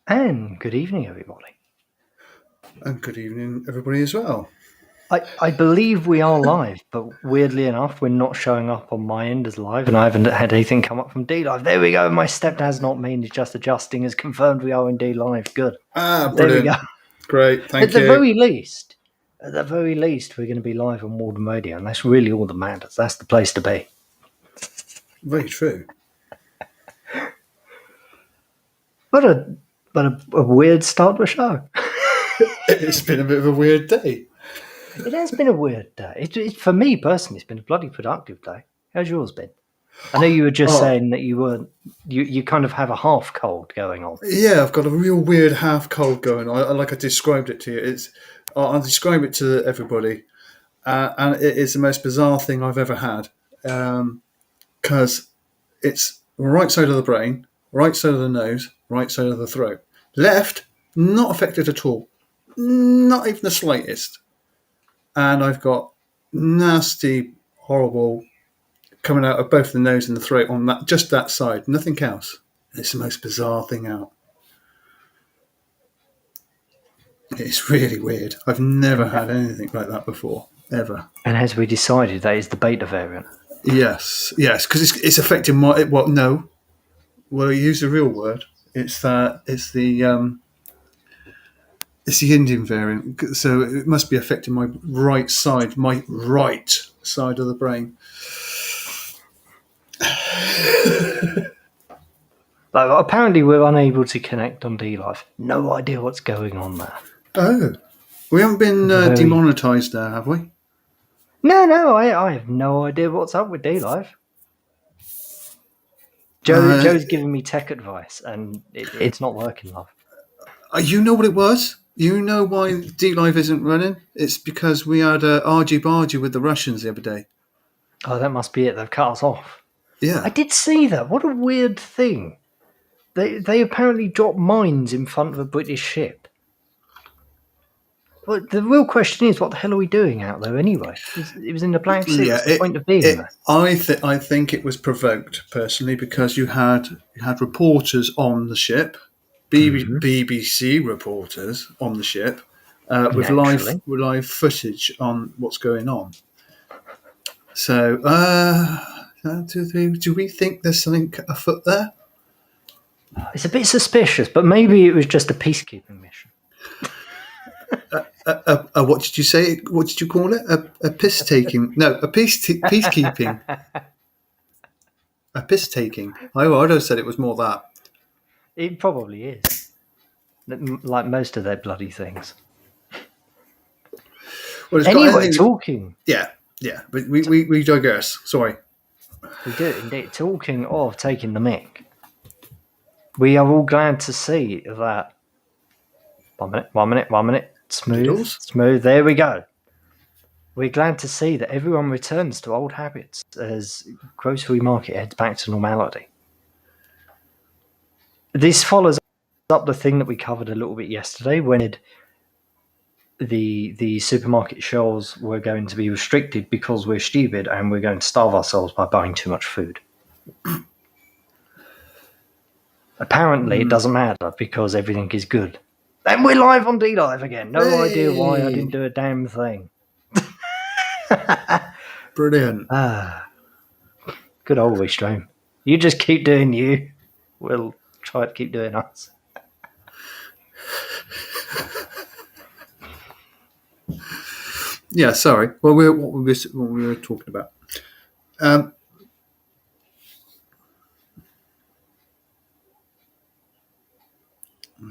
And good evening, everybody. And good evening, everybody, as well. I believe we are live, but weirdly enough, we're not showing up on my end as live, and I haven't had anything come up from D Live. There we go. My stepdad's not mean; he's just adjusting. Has confirmed we are in D Live. Good. There we go. Brilliant. Great. At Thank the you. very least, we're going to be live on Walden Radio, and that's really all that matters. That's the place to be. Very true. What a weird start to a show. It's been a bit of a weird day. It has been a weird day. For me personally, it's been a bloody productive day. How's yours been? I know you were just Oh, saying that you kind of have a half cold going on. yeah, I've got a real weird half cold going on. Like I described it to you. I'll describe it to everybody. And it is the most bizarre thing I've ever had. Because it's right side of the brain, right side of the nose, right side of the throat. Left, not affected at all. Not even the slightest. And I've got nasty, horrible coming out of both the nose and the throat on that side, nothing else. It's the most bizarre thing out. It's really weird. I've never And had anything like that before, ever. and as we decided, that is the beta variant. Yes, because it's affecting my. Well, no, well, use the real word. It's the Indian variant, so it must be affecting my right side of the brain. But apparently, we're unable to connect on D Live. No idea what's going on there. Oh, we haven't been Very demonetized there, have we? no. I have no idea what's up with D Live. Uh, Joe's giving me tech advice, and it's not working, love. You know what it was? You know why D Live isn't running? It's because we had a argy bargy with the Russians the other day. Oh, that must be it. They've cut us off. I Yeah, did see that. What a weird thing. They apparently dropped mines in front of a British ship. Well, the real question is, what the hell are we doing out there anyway? It was in the Black Sea. yeah. What's the point of being there? I think it was provoked personally because you had reporters on the ship, Mm-hmm. BBC reporters on the ship, with Naturally. live footage on what's going on. So, 1, 2, 3. Do we think there's something afoot there? It's a bit suspicious, but maybe it was just a peacekeeping mission. What did you say? What did you call it? A piss taking? No, peacekeeping. A piss taking. I'd have said it was more that. It probably is. Like most of their bloody things. Well, it's got Anyway, anything. talking. Yeah. But we digress. Sorry. We do indeed. Talking of taking the mic, we are all glad to see that. 1 minute. Smooth, Doodles. smooth. There we go. We're glad to see that everyone returns to old habits as grocery market heads back to normality. This follows up the thing that we covered a little bit yesterday when the supermarket shelves were going to be restricted because we're stupid and we're going to starve ourselves by buying too much food. Apparently, it doesn't matter because everything is good. And we're live on D Live again. No idea why I didn't do a damn thing. Brilliant. Good old Restream. You just keep doing you. We'll try to keep doing us. Yeah. Sorry. Well, what we were talking about.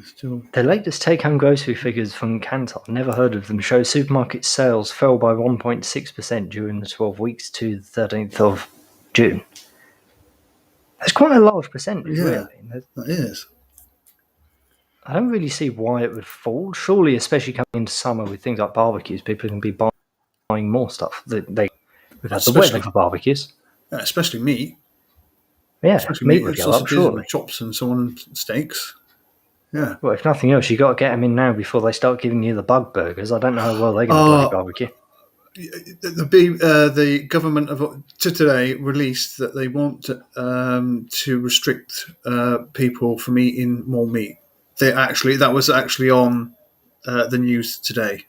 Still. The latest take-home grocery figures from Kantar, never heard of them, show supermarket sales fell by 1.6% during the 12 weeks to the 13th of June. That's quite a large percentage, Yeah, really. that is. I don't really see why it would fall. Surely, especially coming into summer with things like barbecues, people are going to be buying more stuff. We've had the weather Especially, for barbecues. especially meat. Yeah, Especially meat meat would and go up, sausages surely. and chops and so on and steaks. Yeah. Well, if nothing else, you got to get them in now before they start giving you the bug burgers. I don't know how well they're going to bloody barbecue. The government today released that they want to restrict people from eating more meat. That was actually on the news today.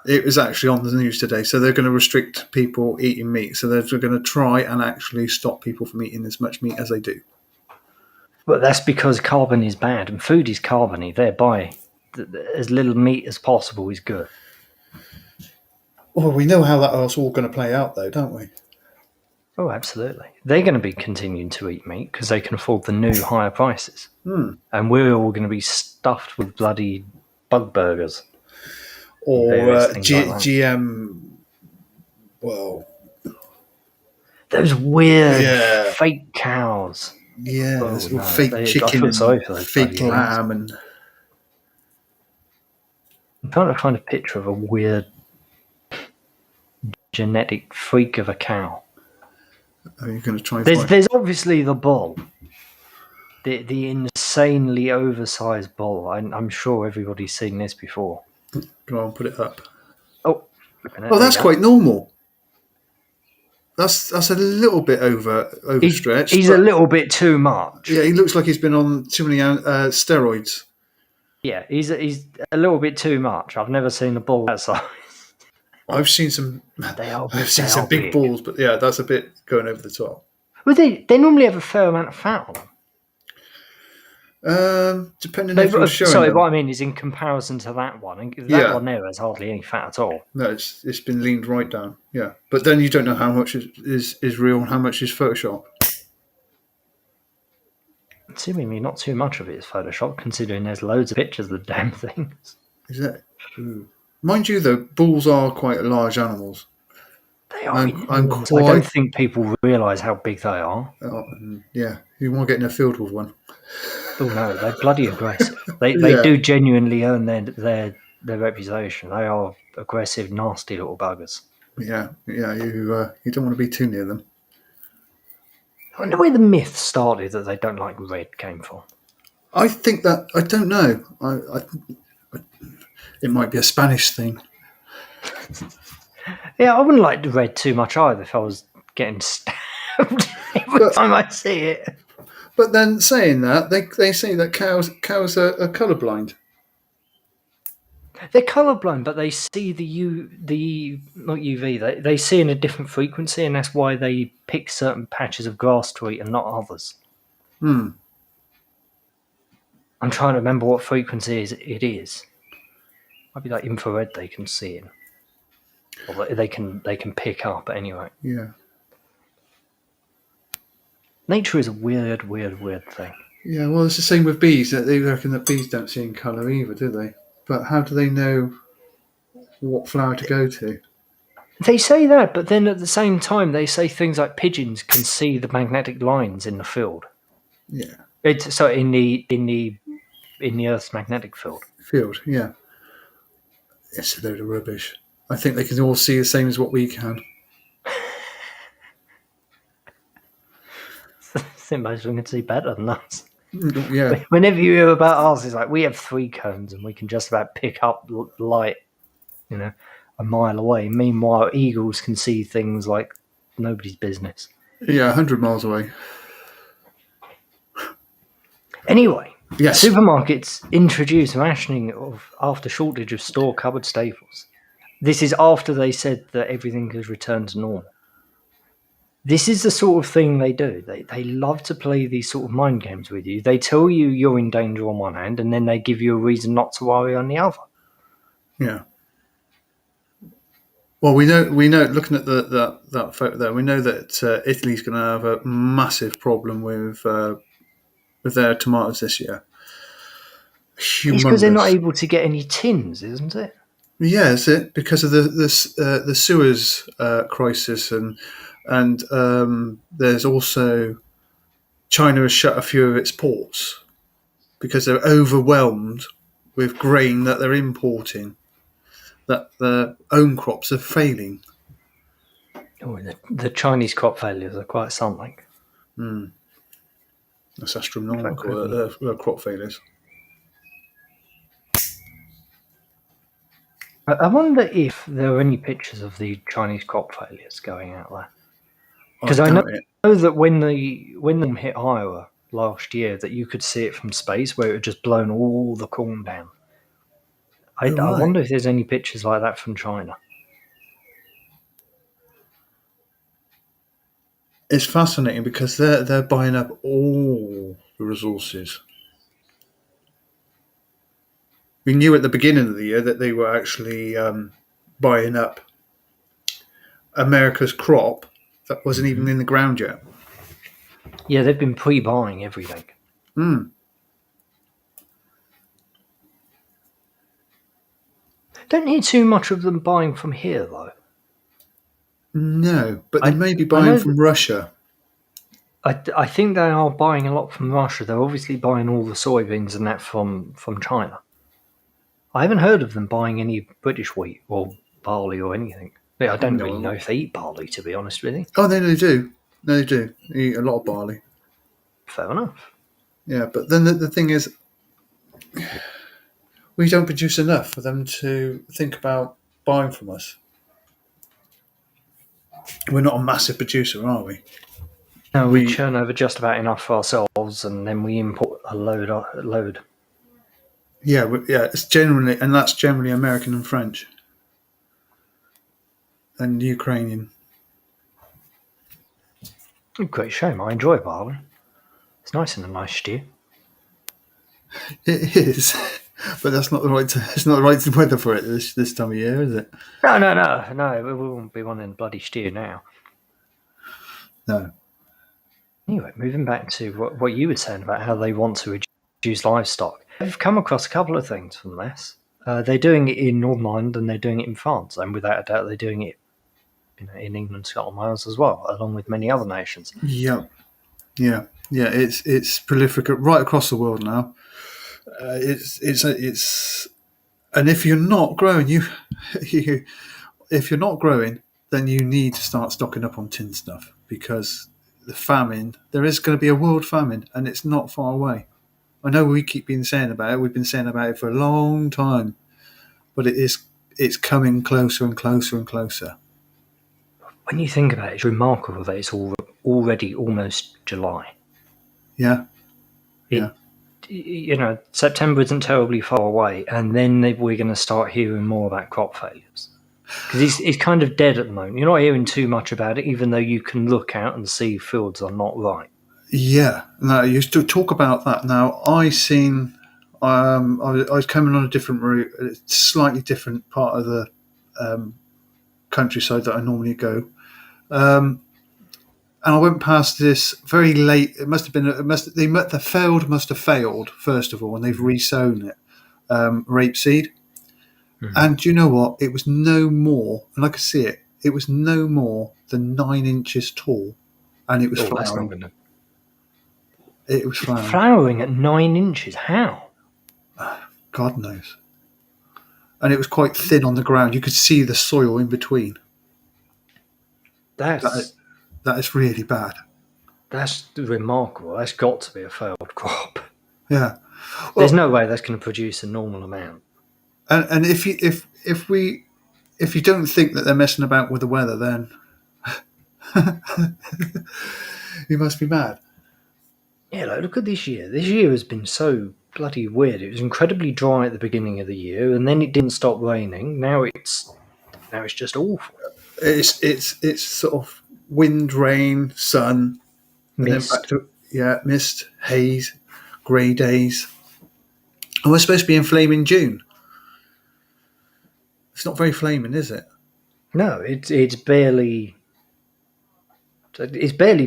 It was actually on the news today. So they're going to restrict people eating meat. So they're going to try and actually stop people from eating as much meat as they do. But that's because carbon is bad and food is carbony. Thereby, as little meat as possible is good. Well, we know how that's all going to play out, though, don't we? Oh, absolutely. They're going to be continuing to eat meat because they can afford the new higher prices. And we're all going to be stuffed with bloody bug burgers. Or various things like that. GM. Well, those weird Yeah. fake cows. yeah, Oh, there's no, fake I chicken feel sorry and for those fake bloody animals. lamb, and I'm trying to find a picture of a weird genetic freak of a cow. are you going to try and find? There's obviously the bull, the insanely oversized bull. I'm sure everybody's seen this before. Go on, put it up. Oh, Well, that's quite normal. That's a little bit overstretched. He's a little bit too much. Yeah, he looks like he's been on too many steroids. Yeah, he's a little bit too much. I've never seen a bull that size. I've seen some. They are big balls, but yeah, that's a bit going over the top. Well, they normally have a fair amount of fat on them. Depending if you're showing sorry, them. what I mean is in comparison to that one. That one there has hardly any fat at all. No, it's been leaned right down. Yeah, but then you don't know how much is real and how much is Photoshop. Seemingly not too much of it is Photoshop, considering there's loads of pictures of the damn things. Is it? Mind you, though, bulls are quite large animals. They are. I don't think people realise how big they are. Yeah, you want to get in a field with one. Oh no, they're bloody aggressive. They do genuinely earn their reputation. They are aggressive, nasty little buggers. Yeah. You don't want to be too near them. I wonder where the myth started that they don't like red came from. I think that I don't know. It might be a Spanish thing. Yeah, I wouldn't like red too much either if I was getting stabbed every time I see it. But then saying that, they say that cows are colourblind. They're colourblind, but they see the not UV. They see in a different frequency, and that's why they pick certain patches of grass to eat and not others. I'm trying to remember what frequency it is. Might be like infrared they can see in, or they can pick up anyway. Yeah. Nature is a weird thing. Yeah, well, it's the same with bees. They reckon that bees don't see in colour either, do they? But how do they know what flower to go to? They say that, but then at the same time, they say things like pigeons can see the magnetic lines in the field. Yeah. So in the Earth's magnetic field. Yeah. It's a load of rubbish. I think they can all see the same as what we can. I think most of them can see better than us. Yeah. Whenever you hear about ours, it's like we have 3 cones and we can just about pick up light, a mile away. Meanwhile, eagles can see things like nobody's business. Yeah, 100 miles away. Anyway, yes. Supermarkets introduce rationing after shortage of store cupboard staples. This is after they said that everything has returned to normal. This is the sort of thing they do. They love to play these sort of mind games with you. They tell you you're in danger on one hand, and then they give you a reason not to worry on the other. Yeah. Well, we know. Looking at that photo there, we know that Italy's going to have a massive problem with their tomatoes this year. Humongous. It's because they're not able to get any tins, isn't it? Yeah, is it because of the Suez crisis and there's also China has shut a few of its ports because they're overwhelmed with grain that they're importing, that their own crops are failing. Oh, the Chinese crop failures are quite something. That's astronomical, crop failures. I wonder if there are any pictures of the Chinese crop failures going out there. Because I know that when the hit Iowa, last year that you could see it from space, where it had just blown all the corn down. I Oh, right. wonder if there's any pictures like that from China. It's fascinating because they're buying up all the resources. We knew at the beginning of the year that they were actually buying up America's crop that wasn't even in the ground yet. Yeah, they've been pre-buying everything. Mm. Don't need too much of them buying from here, though. No, but they I may be I buying know. from Russia. I think they are buying a lot from Russia. They're obviously buying all the soybeans and that from China. I haven't heard of them buying any British wheat or barley or anything. Yeah, I don't really know No. if they eat barley, to be honest with you. Oh, they do. No, they do. They eat a lot of barley. Fair enough. Yeah, but then the thing is, we don't produce enough for them to think about buying from us. We're not a massive producer, are we? No, we We churn over just about enough for ourselves, and then we import a load. yeah, it's generally, and that's generally American and French and Ukrainian. Great shame. I enjoy barley. It's nice in a nice stew. It is, but that's not the right. It's not the right weather for it this time of year, is it? No. We won't be wanting bloody stew now. No. Anyway, moving back to what you were saying about how they want to reduce livestock. I've come across a couple of things from this. They're doing it in Northern Ireland and they're doing it in France, and without a doubt, they're doing it in England, Scotland, Wales as well, along with many other nations. Yeah, yeah. It's prolific right across the world now. It's and if you're not growing, you if you're not growing, then you need to start stocking up on tin stuff because the famine. There is going to be a world famine, and it's not far away. I know we keep been saying about it. We've been saying about it for a long time, but it's coming closer and closer and closer. When you think about it, it's remarkable that it's already almost July. Yeah, yeah. It, September isn't terribly far away, and then we're going to start hearing more about crop failures. Because it's kind of dead at the moment. You're not hearing too much about it, even though you can look out and see fields are not right. Yeah, no, you used to talk about that. Now, I was coming on a different route, a slightly different part of the countryside that I normally go, and I went past this very late. It must have been. Must have failed first of all, and they've resown it, rapeseed. And do you know what? It was no more, and I could see it. It was no more than 9 inches tall, and it was Oh, that's not flowering. going to. It was It's flowering. flowering at 9 inches. How? God knows. And it was quite thin on the ground. You could see the soil in between. That That's that is really bad. that's remarkable. That's got to be a failed crop. Yeah. There's Well, no way that's going to produce a normal amount. and if you don't think that they're messing about with the weather, then you must be mad. Yeah, like, look at this year. This year has been so bloody weird. It was incredibly dry at the beginning of the year, and then it didn't stop raining. Now it's just awful. It's sort of wind, rain, sun, and then back Mist. to mist, haze, grey days. And we're supposed to be in flaming June. It's not very flaming, is it? No, it's barely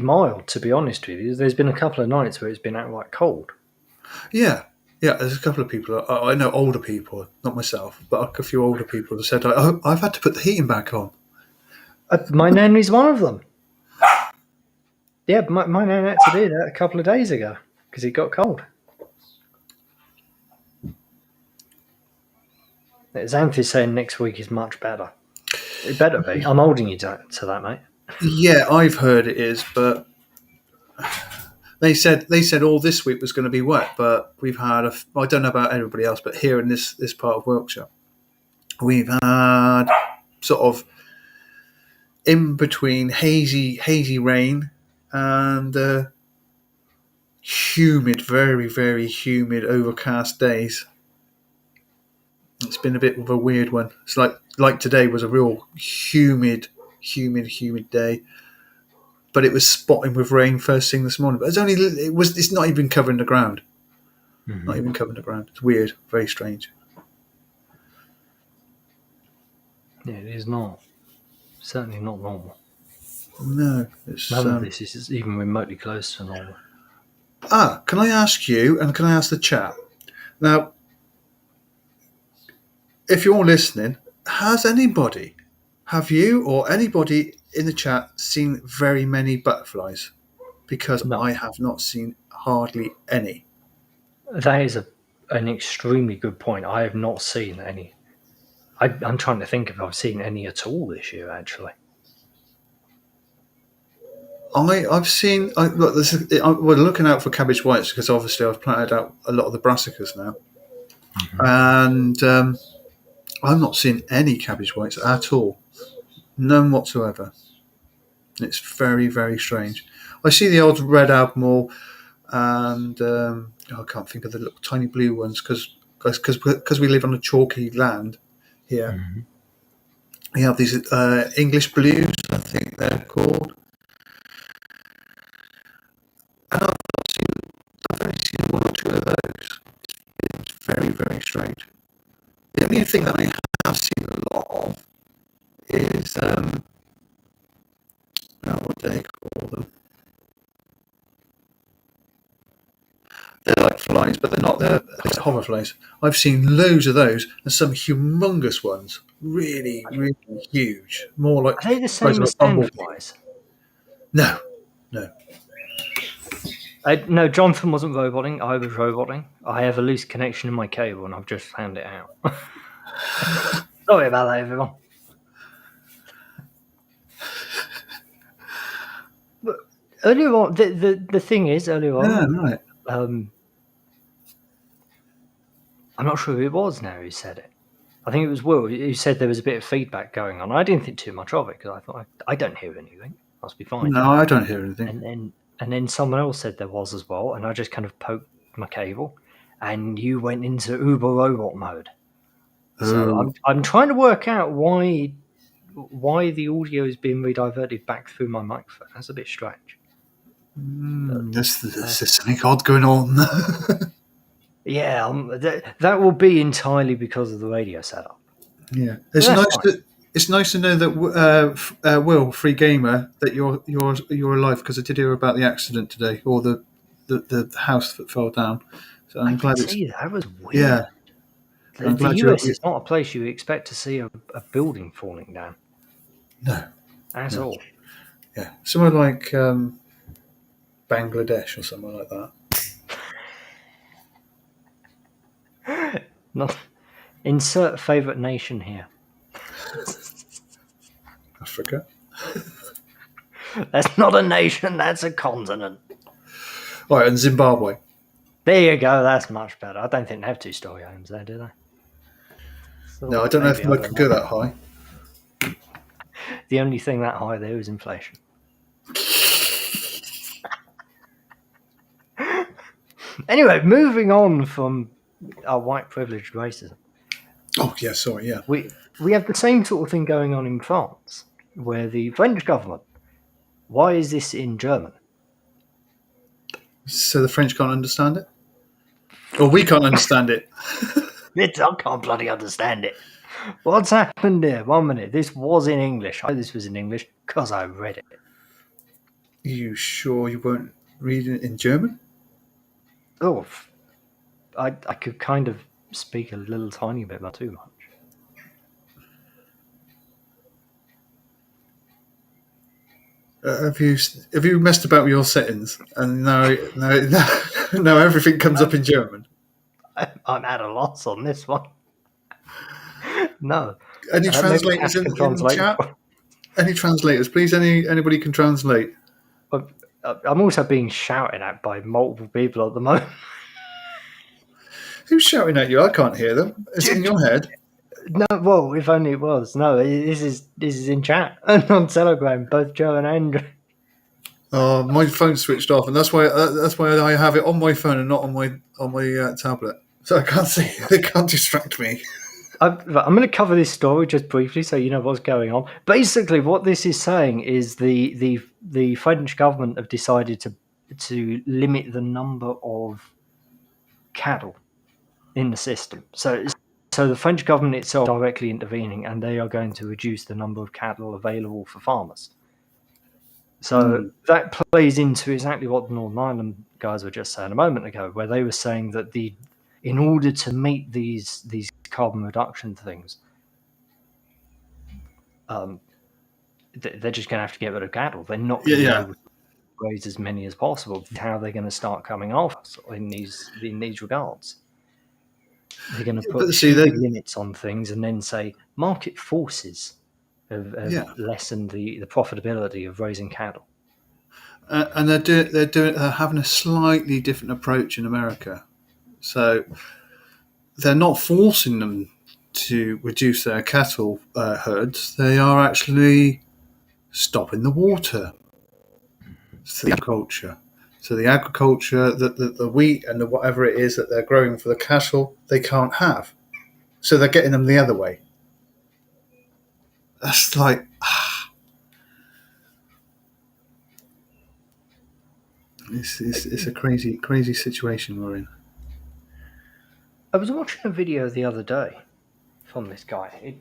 mild, to be honest with you. There's been a couple of nights where it's been outright cold. Yeah, yeah. There's a couple of people. I know older people, not myself, but a few older people have said, I've had to put the heating back on." My nan is one of them. Yeah, my nan had to do that a couple of days ago because it got cold. Xanth is saying next week is much better. It better be. I'm holding you to that, mate. Yeah, I've heard it is, but they said all this week was going to be wet, but we've had I don't know about everybody else, but here in this part of Wiltshire, we've had sort of in between hazy rain and humid, very, very humid, overcast days. It's been a bit of a weird one. It's like today was a real humid day, but it was spotting with rain first thing this morning. But it's not even covering the ground. Not even covering the ground. It's weird, very strange. Yeah, it is not. Certainly not normal. No, it's. None of this is even remotely close to normal. Can I ask you, and can I ask the chat now? If you're listening, have you or anybody in the chat seen very many butterflies? Because No, I have not seen hardly any. that is an extremely good point. I have not seen any. I'm trying to think if I've seen any at all this year, actually. I've seen. Look, we're looking out for cabbage whites because obviously I've planted out a lot of the brassicas now, and I've not seen any cabbage whites at all, none whatsoever. It's very, very strange. I see the old red albemarle, and I can't think of the little tiny blue ones because we live on a chalky land here. Mhm. We have these English blues, I think they're called. And I've only seen one or two of those. It's very, very strange. The only thing that I have seen a lot of is what do they call them? They're like flies, but they're not. They're hoverflies. I've seen loads of those and some humongous ones, really, really huge. More like Are they the size same of as a bumblebee. sandflies? No, no. No, Jonathan wasn't roboting. I was roboting. I have a loose connection in my cable, and I've just found it out. Sorry about that, everyone. But earlier on, the thing is, earlier Yeah, on, right. I'm not sure who it was now who said it. I think it was Will who said there was a bit of feedback going on. I didn't think too much of it because I thought I don't hear anything. Must be fine. No, I don't hear anything. And then someone else said there was as well, and I just kind of poked my cable, and you went into Uber robot mode. So Oh, I'm trying to work out why the audio is being rediverted back through my microphone. That's a bit strange. But there's something odd going on. yeah, that will be entirely because of the radio setup. Yeah, But that's fine. it's nice to know that Will, free gamer, that you're alive because I did hear about the accident today or the house that fell down. So I I'm did glad it's see that. That was weird. yeah. I'm The glad US is not a place you expect to see a building falling down no, at no, all. yeah, somewhere like Bangladesh or somewhere like that. Not insert favorite nation here. Africa. That's not a nation. That's a continent. All right, and Zimbabwe. There you go. That's much better. I don't think they have two-story homes there, do they? So No, I don't know if maybe, I can go that high. The only thing that high there is inflation. Anyway, moving on from our white privileged racism, Oh yeah, sorry, yeah. we have the same sort of thing going on in France, where the French government. Why is this in German? So the French can't understand it, or we can't understand it. I can't bloody understand it. What's happened here? 1 minute. This was in English. I know this was in English because I read it. You sure you won't read it in German? Oh, I could kind of speak a little tiny bit, not too much. Have you messed about with your settings and now now everything comes up in German? I'm at a loss on this one. No. Any Maybe translators Ash can in translate. chat? Any translators, please? Anybody can translate. I'm also being shouted at by multiple people at the moment. Who's shouting at you? I can't hear them. It's in your head. No, well, if only it was. No, this is in chat and on Telegram, both Joe and Andrew. My phone's switched off, and that's why I have it on my phone and not on my tablet, so I can't see. It can't distract me. I'm going to cover this story just briefly so you know what's going on. Basically, what this is saying is the French government have decided to limit the number of cattle in the system. So the French government itself is directly intervening, and they are going to reduce the number of cattle available for farmers. So that plays into exactly what the Northern Ireland guys were just saying a moment ago, where they were saying that in order to meet these carbon reduction things, they're just going to have to get rid of cattle. They're not Yeah, going to be yeah. able to raise as many as possible. How they're going to start coming off us in these regards? They're going to put But see, stupid limits on things and then say market forces have yeah, lessened the profitability of raising cattle. and they're having a slightly different approach in America. So they're not forcing them to reduce their cattle herds. They are actually stopping the water for the agriculture. So the agriculture, the wheat and the whatever it is that they're growing for the cattle, they can't have. So they're getting them the other way. That's like it's a crazy situation we're in. I was watching a video the other day from this guy.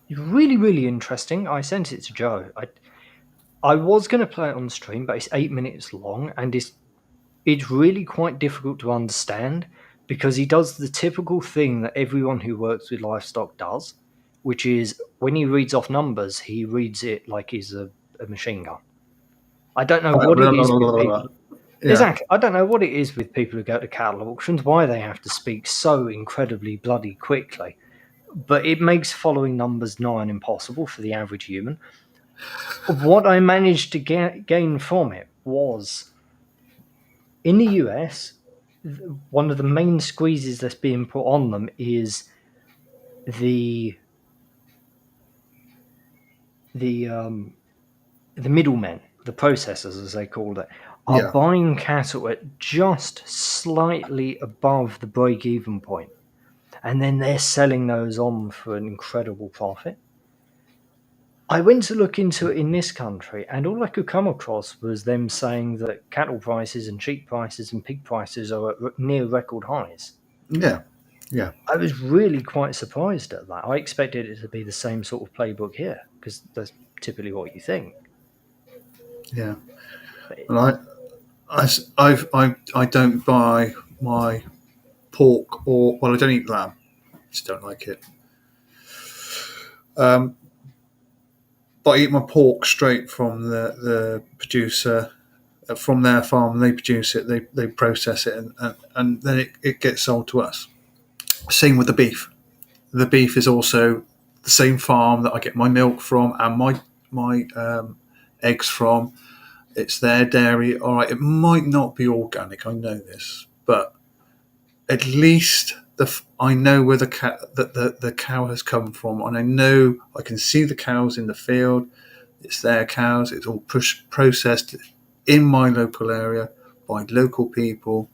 It's really, really interesting. I sent it to Joe. I was going to play it on the stream, but it's 8 minutes long, and it's really quite difficult to understand because he does the typical thing that everyone who works with livestock does, which is when he reads off numbers, he reads it like he's a machine gun. I don't know what it is with people. Yeah, Exactly. I don't know what it is with people who go to cattle auctions, why they have to speak so incredibly bloody quickly. But it makes following numbers nigh on impossible for the average human. What I managed to gain from it was in the US, one of the main squeezes that's being put on them is the the um, the middlemen, the processors as they call it, are yeah, buying cattle at just slightly above the break-even point, and then they're selling those on for an incredible profit. I went to look into it in this country, and all I could come across was them saying that cattle prices and sheep prices and pig prices are at near record highs. yeah, yeah, I was really quite surprised at that. I expected it to be the same sort of playbook here because that's typically what you think. yeah. But Well, I don't buy my pork or well, I don't eat lamb. Just don't like it. Um, but I eat my pork straight from the producer from their farm. They produce it, they process it, and then it gets sold to us. Same with the beef. The beef is also the same farm that I get my milk from and my eggs from. It's their dairy. All right, it might not be organic. I know this, but at least I know where the cow has come from, and I know I can see the cows in the field. It's their cows. It's all processed in my local area by local people,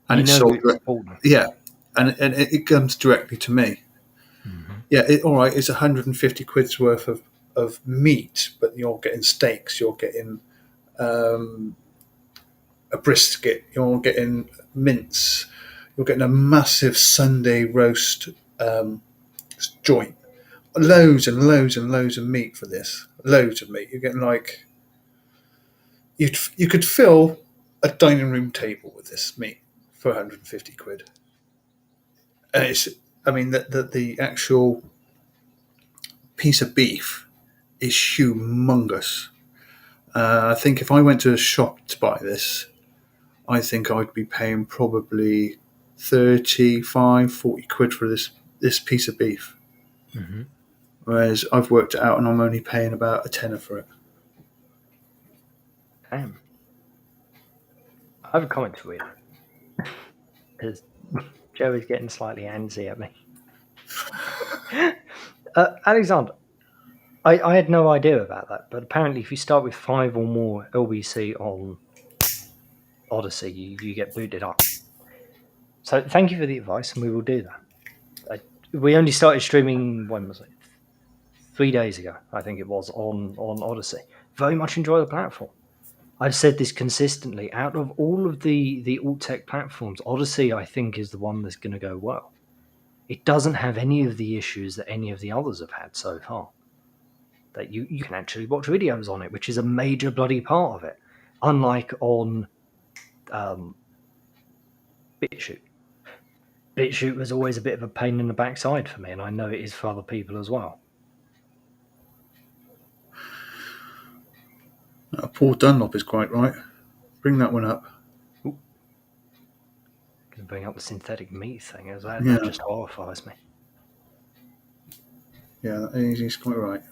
and you it's know who sold. to support them. Yeah, and it comes directly to me. Mm-hmm. Yeah, all right. It's 150 quid's worth of meat, but you're getting steaks. You're getting um, a brisket. You're getting mince. You're getting a massive Sunday roast joint. Loads and loads and loads of meat for this. Loads of meat. You're getting like you could fill a dining room table with this meat for 150 quid. And it's, I mean, the actual piece of beef is humongous. I think if I went to a shop to buy this, I think I'd be paying probably 35, 40 quid for this piece of beef. Mm-hmm. Whereas I've worked it out and I'm only paying about a tenner for it. Damn. I have a comment for you because Joe is getting slightly antsy at me. Alexander, I had no idea about that, but apparently, if you start with 5 or more LBC on Odyssey, you get booted up. So thank you for the advice, and we will do that. We only started streaming, when was it? 3 days ago, I think it was, on Odyssey. Very much enjoy the platform. I've said this consistently. Out of all of the alt tech platforms, Odyssey, I think, is the one that's going to go well. It doesn't have any of the issues that any of the others have had so far. That you can actually watch videos on it, which is a major bloody part of it. Unlike on BitChute. BitChute was always a bit of a pain in the backside for me, and I know it is for other people as well. Paul Dunlop is quite right. Bring that one up. Ooh. Gonna bring up the synthetic meat thing, as that just horrifies me. Yeah, he's quite right.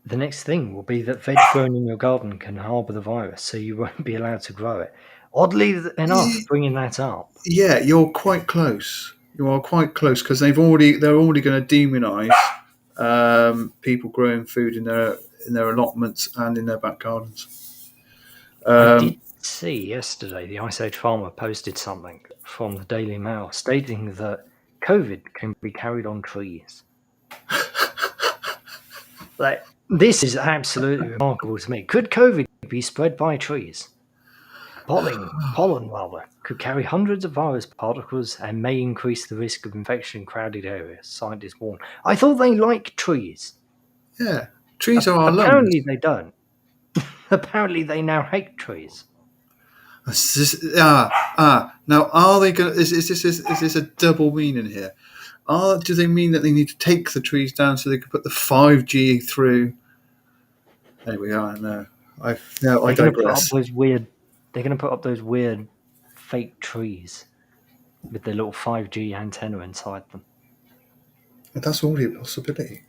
The next thing will be that veg grown in your garden can harbour the virus, so you won't be allowed to grow it. Oddly enough, bringing that up. Yeah, you're quite close. You are quite close because they're already going to demonise people growing food in their allotments and in their back gardens. I did see yesterday the Ice Age Farmer posted something from the Daily Mail stating that COVID can be carried on trees. Like, this is absolutely remarkable to me. Could COVID be spread by trees? Pollen rather, could carry hundreds of virus particles and may increase the risk of infection in crowded areas, scientists warn. I thought they liked trees. Yeah, trees are our lungs. Apparently they don't. Apparently they now hate trees. Now, are they going? Is this a double meaning here? Do they mean that they need to take the trees down so they can put the 5G through? Anyway, I don't know. I digress. They're going to put up those weird fake trees with their little 5G antenna inside them. That's already a possibility.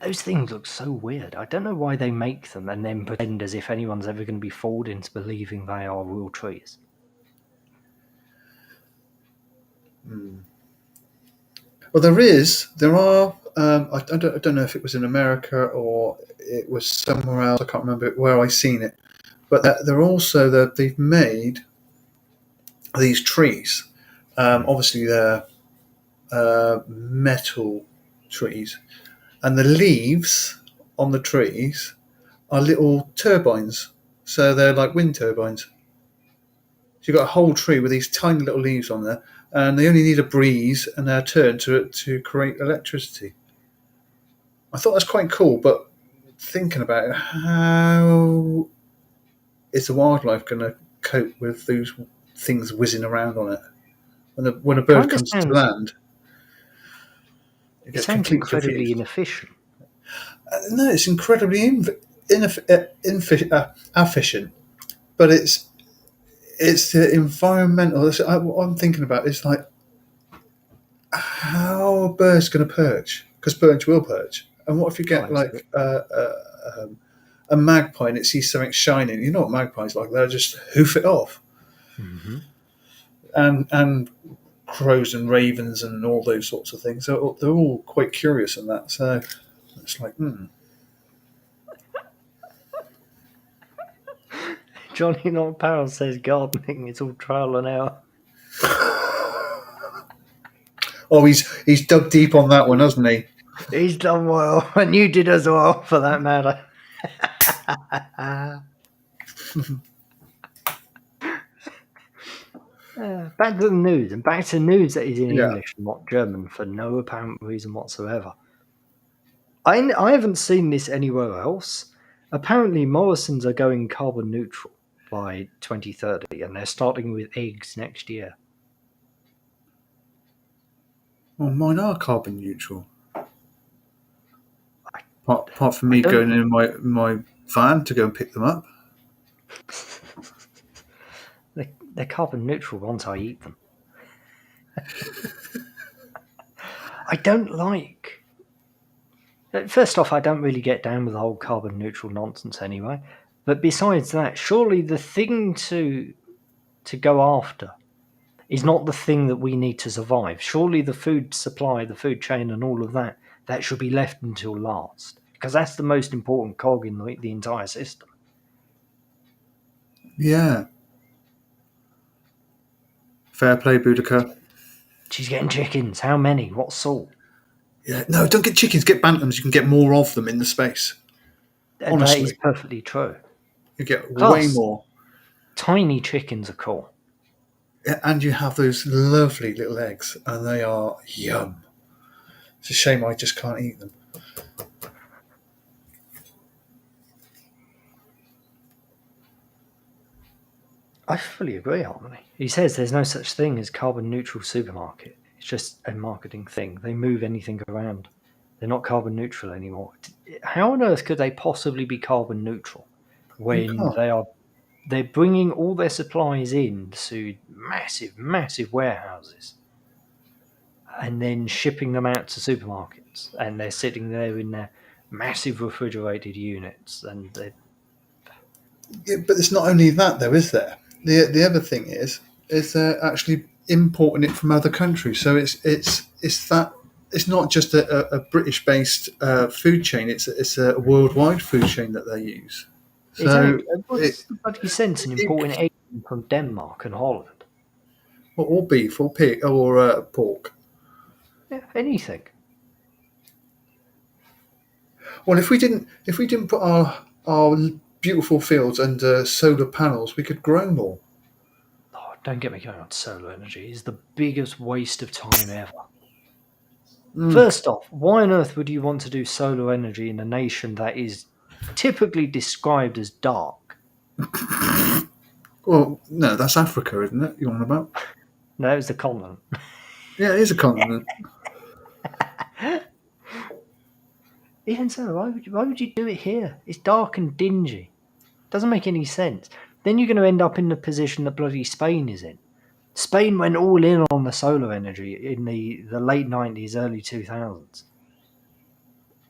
Those things look so weird. I don't know why they make them and then pretend as if anyone's ever going to be fooled into believing they are real trees. Well, there are. I don't know if it was in America or it was somewhere else. I can't remember where I seen it, but they're also they've made these trees. Obviously, they're metal trees, and the leaves on the trees are little turbines. So they're like wind turbines. So you've got a whole tree with these tiny little leaves on there, and they only need a breeze and they're turned to create electricity. I thought that's quite cool, but thinking about it, how is the wildlife going to cope with those things whizzing around on it? When a bird comes to land, it sounds incredibly inefficient. No, it's incredibly efficient, but it's the environmental. What I'm thinking about is like how a bird's going to perch, because birds will perch. And what if you get a magpie and it sees something shining? You know what magpies like? They'll just hoof it off. Mm-hmm. And crows and ravens and all those sorts of things. They're all quite curious in that. So it's like, Johnny Not Powell says gardening is all trial and error. Oh, he's dug deep on that one, hasn't he? He's done well, and you did as well, for that matter. Back to the news, and back to news that is in English and not German for no apparent reason whatsoever. I haven't seen this anywhere else. Apparently, Morrison's are going carbon neutral by 2030, and they're starting with eggs next year. Well, mine are carbon neutral. Apart from me going in my van to go and pick them up. They're carbon neutral once I eat them. I don't like... First off, I don't really get down with the whole carbon neutral nonsense anyway. But besides that, surely the thing to go after is not the thing that we need to survive. Surely the food supply, the food chain, and all of that, that should be left until last. Because that's the most important cog in the entire system. Yeah. Fair play, Boudica. She's getting chickens. How many? What sort? Yeah. No, don't get chickens. Get bantams. You can get more of them in the space. That is Honestly, perfectly true. you get way Plus, more. tiny chickens are cool. Yeah, and you have those lovely little eggs, and they are yum. It's a shame I just can't eat them. I fully agree, Harmony. He says there's no such thing as carbon neutral supermarket. It's just a marketing thing. They move anything around. They're not carbon neutral anymore. How on earth could they possibly be carbon neutral You when can't. they're bringing all their supplies in to massive, massive warehouses and then shipping them out to supermarkets, and they're sitting there in their massive refrigerated units, and Yeah, but it's not only that, though, is there? The other thing is they're actually importing it from other countries. So it's that it's not just a British based food chain. It's a worldwide food chain that they use. So exactly. it, What's the bloody sense in importing it eggs from Denmark and Holland? or beef or pig or pork. Yeah, anything. Well, if we didn't put our beautiful fields under solar panels, we could grow more. Oh, don't get me going on solar energy. It's the biggest waste of time ever. Mm. First off, why on earth would you want to do solar energy in a nation that is typically described as dark? Well, no, that's Africa, isn't it? You on about? No, it's the continent. Yeah, it is a continent. Even so, why would you do it here? It's dark and dingy. Doesn't make any sense. Then you're going to end up in the position that bloody Spain is in. Spain went all in on the solar energy in the late 90s, early 2000s.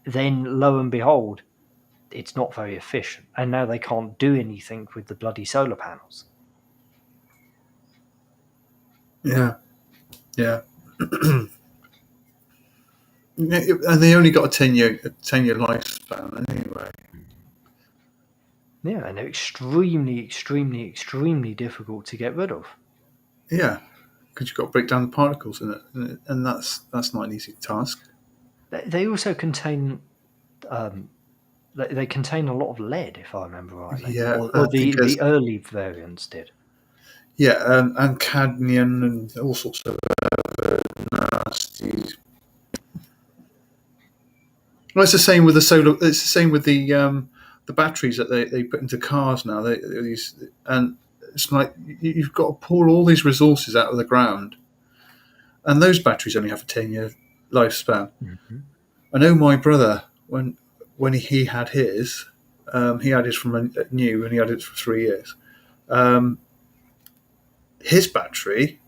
Then, lo and behold, it's not very efficient. And now they can't do anything with the bloody solar panels. Yeah, yeah. And they only got a 10-year lifespan anyway. Yeah, and they're extremely, extremely, extremely difficult to get rid of. Yeah, because you've got to break down the particles in it, and that's not an easy task. They also contain they contain a lot of lead, if I remember rightly, Yeah, or because the early variants did. yeah, and cadmium and all sorts of nasty. Well, it's the same with the solar. It's the same with the batteries that they put into cars now. And it's like you've got to pull all these resources out of the ground, and those batteries only have a 10-year lifespan. Mm-hmm. I know my brother when he had he had his from new and he had it for 3 years. Um, his battery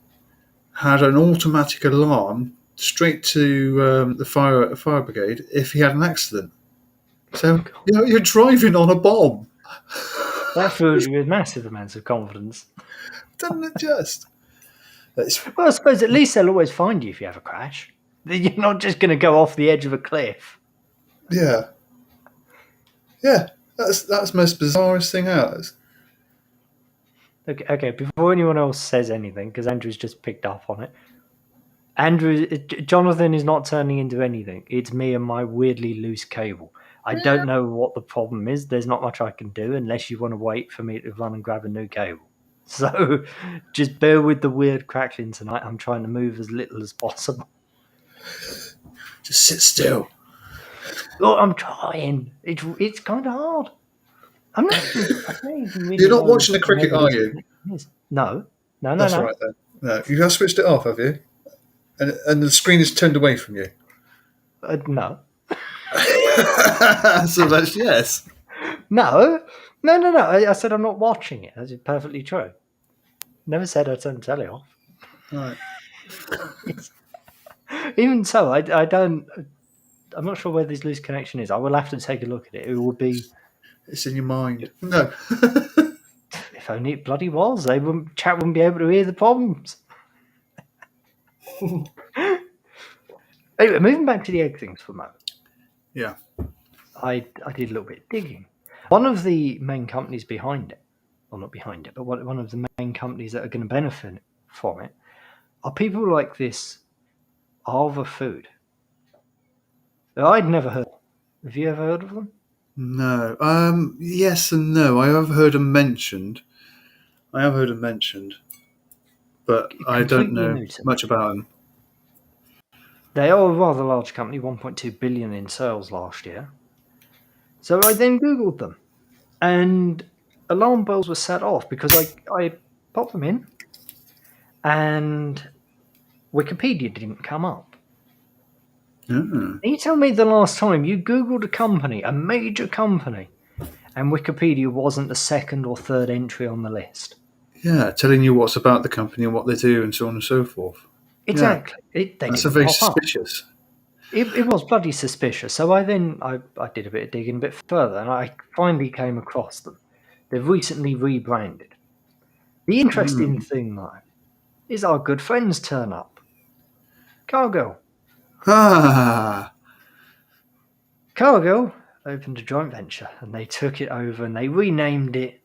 had an automatic alarm straight to the fire brigade if he had an accident. So you're driving on a bomb, That fills you with massive amounts of confidence. doesn't it? Just it's, Well, I suppose at least they'll always find you if you have a crash. You're not just going to go off the edge of a cliff. yeah, yeah. That's the most bizarrest thing out. Okay. Before anyone else says anything, because Andrew's just picked up on it. Jonathan is not turning into anything. It's me and my weirdly loose cable. I don't know what the problem is. There's not much I can do unless you want to wait for me to run and grab a new cable. So just bear with the weird crackling tonight. I'm trying to move as little as possible. Just sit still. Oh, I'm trying. It's kind of hard. I don't even really You're not know watching the where cricket, the are loose you? connection is. No. That's right then. No, you have switched it off, have you? And the screen is turned away from you. No. So that's yes. No. I said I'm not watching it. That's perfectly true. Never said I turned the telly off. Right. Even so, I don't. I'm not sure where this loose connection is. I will have to take a look at it. It would be. It's in your mind. No. If only it bloody was. Chat wouldn't be able to hear the problems. Anyway, moving back to the egg things for a moment. Yeah. I did a little bit of digging. One of the main companies behind it, well, not behind it, but one of the main companies that are going to benefit from it are people like this Arva Food. That I'd never heard of. Have you ever heard of them? No. Yes and no. I have heard them mentioned. But I don't Completely know new to me. much about them. They are a rather large company, 1.2 billion in sales last year. So I then Googled them, and alarm bells were set off because I popped them in, and Wikipedia didn't come up. Ah. Can you tell me the last time you Googled a company, a major company, and Wikipedia wasn't the second or third entry on the list? Yeah, telling you what's about the company and what they do and so on and so forth. Yeah, Exactly. They that's a didn't very pop up. suspicious. It was bloody suspicious. So I did a bit of digging a bit further, and I finally came across them. They've recently rebranded. The interesting Mm. thing, though, is our good friends turn up. Cargill. Ah, Cargill opened a joint venture, and they took it over and they renamed it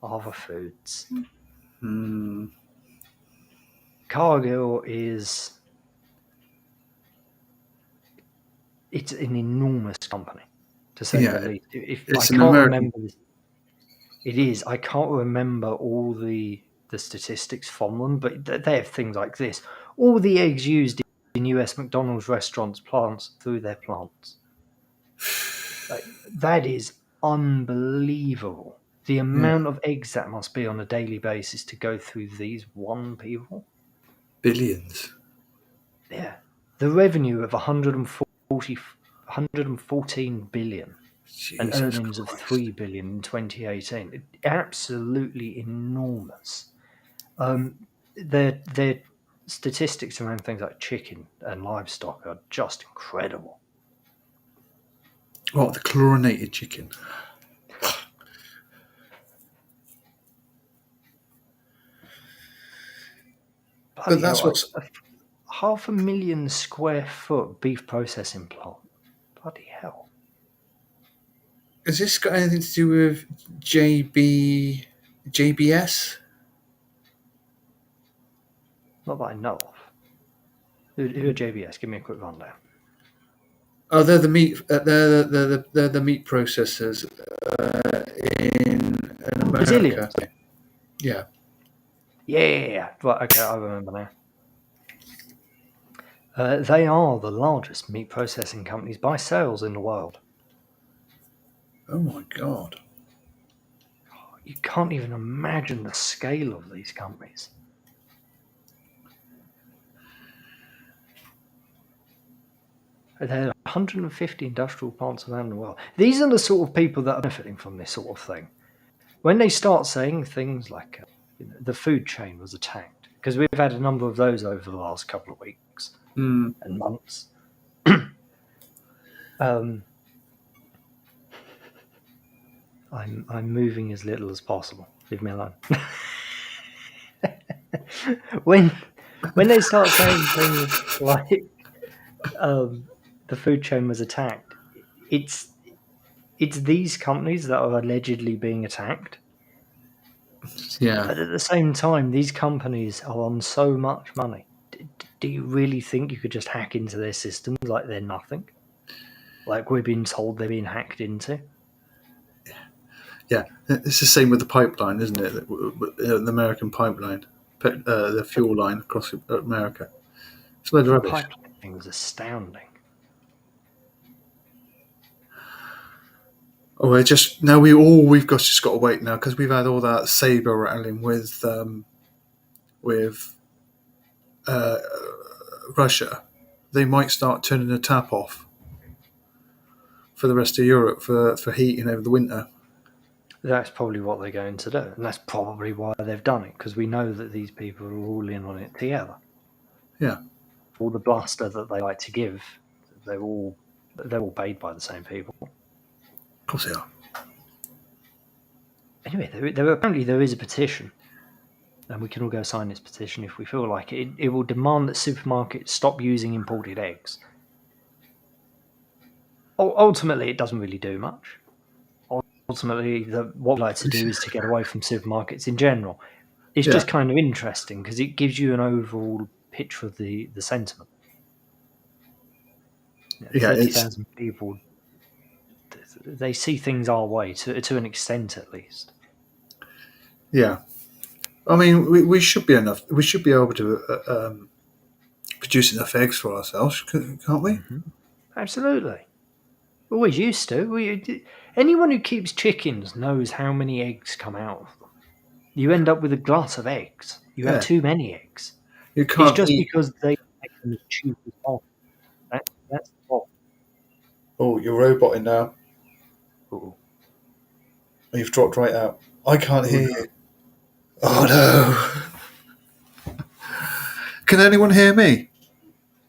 Arva Foods. mm. Cargill it's an enormous company, to say the Yeah, least. If I it's an can't American. remember, it is. I can't remember all the statistics from them, but they have things like this: all the eggs used in U.S. McDonald's restaurants plants through their plants. Like, that is unbelievable. The Yeah, amount of eggs that must be on a daily basis to go through these one people. billions. Yeah. The revenue of 114 billion and Jesus earnings of Christ. 3 billion in 2018. Absolutely enormous. Their statistics around things like chicken and livestock are just incredible. What, the chlorinated chicken? But Bloody that's hell, what's. a 500,000 square foot beef processing plant. Bloody hell. Has this got anything to do with JBS? Not that I know of. Who are JBS? Give me a quick rundown. Oh, they're the meat. They're the meat processors in Oh, America. Brazilians. Yeah. Yeah. Right, okay, I remember now. They are the largest meat processing companies by sales in the world. Oh my God. You can't even imagine the scale of these companies. There are 150 industrial plants around the world. These are the sort of people that are benefiting from this sort of thing. When they start saying things like the food chain was attacked, because we've had a number of those over the last couple of weeks Mm. and months. um, I'm moving as little as possible. Leave me alone. when when they start saying things like the food chain was attacked, it's it's these companies that are allegedly being attacked. Yeah. But at the same time, these companies are on so much money. Do you really think you could just hack into their systems like they're nothing? Like we're being told they're being hacked into? Yeah. It's the same with the pipeline, isn't it? The American pipeline, the fuel line across America. It's a load of The rubbish. pipeline thing was astounding. Oh, we're just now we've just got to wait now because we've had all that saber rattling with uh, Russia. They might start turning the tap off for the rest of Europe for heating over the winter. That's probably what they're going to do. And that's probably why they've done it, because we know that these people are all in on it together. Yeah, All the bluster that they like to give, they're all they're all paid by the same people. of course they are. Anyway, apparently there is a petition and we can all go sign this petition if we feel like it. It will demand that supermarkets stop using imported eggs. Ultimately, it doesn't really do much. Ultimately, what we like to do is to get away from supermarkets in general. It's Yeah, just kind of interesting because it gives you an overall picture of the sentiment. yeah, it's 30,000 people, they see things our way to an extent at least. yeah. I mean, we should be enough. We should be able to produce enough eggs for ourselves, can't we? Hmm. Absolutely. Always used to. Anyone who keeps chickens knows how many eggs come out of them. You end up with a glut of eggs. You have Yeah, too many eggs. you It's can't just eat. because they make them as cheap as possible. That's the problem. Oh, you're roboting now. Oh, You've dropped right out. I can't oh hear no. you. Oh no! Can anyone hear me?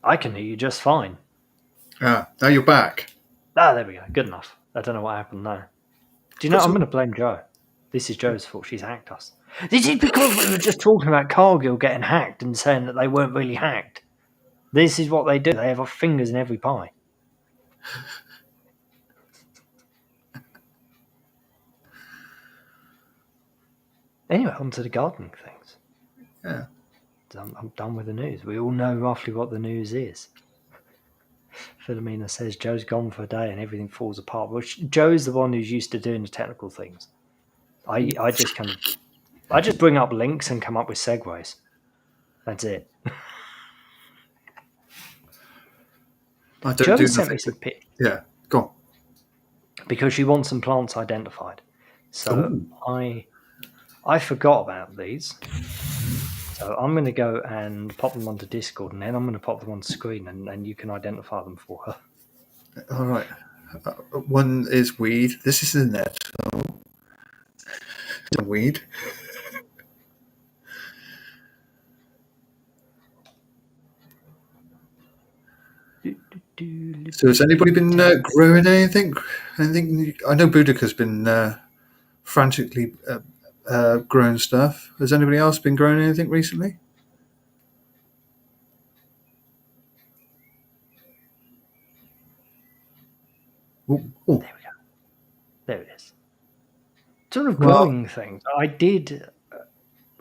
I can hear you just fine. Ah, now you're back. Ah, there we go. Good enough. I don't know what happened there. Do you know, Put I'm going some. to blame Joe. This is Joe's fault. She's hacked us. This is because we were just talking about Cargill getting hacked and saying that they weren't really hacked. This is what they do. They have fingers in every pie. Anyway, on to the gardening things. Yeah. I'm done with the news. We all know roughly what the news is. Philomena says Joe's gone for a day and everything falls apart. Well, Joe's the one who's used to doing the technical things. I just I just bring up links and come up with segues. That's it. I don't Joe do sent me nothing. some pictures Yeah. Go because she wants some plants identified. on. So I forgot about these. So I'm going to go and pop them onto Discord, and then I'm going to pop them on screen, and you can identify them for her. All right. One is weed. This is the net. Weed. So has anybody been growing anything? Anything? I know Boudica's been frantically growing stuff. Has anybody else been growing anything recently? Oh, oh. There we go. There it is. Sort of Well, growing things. I did.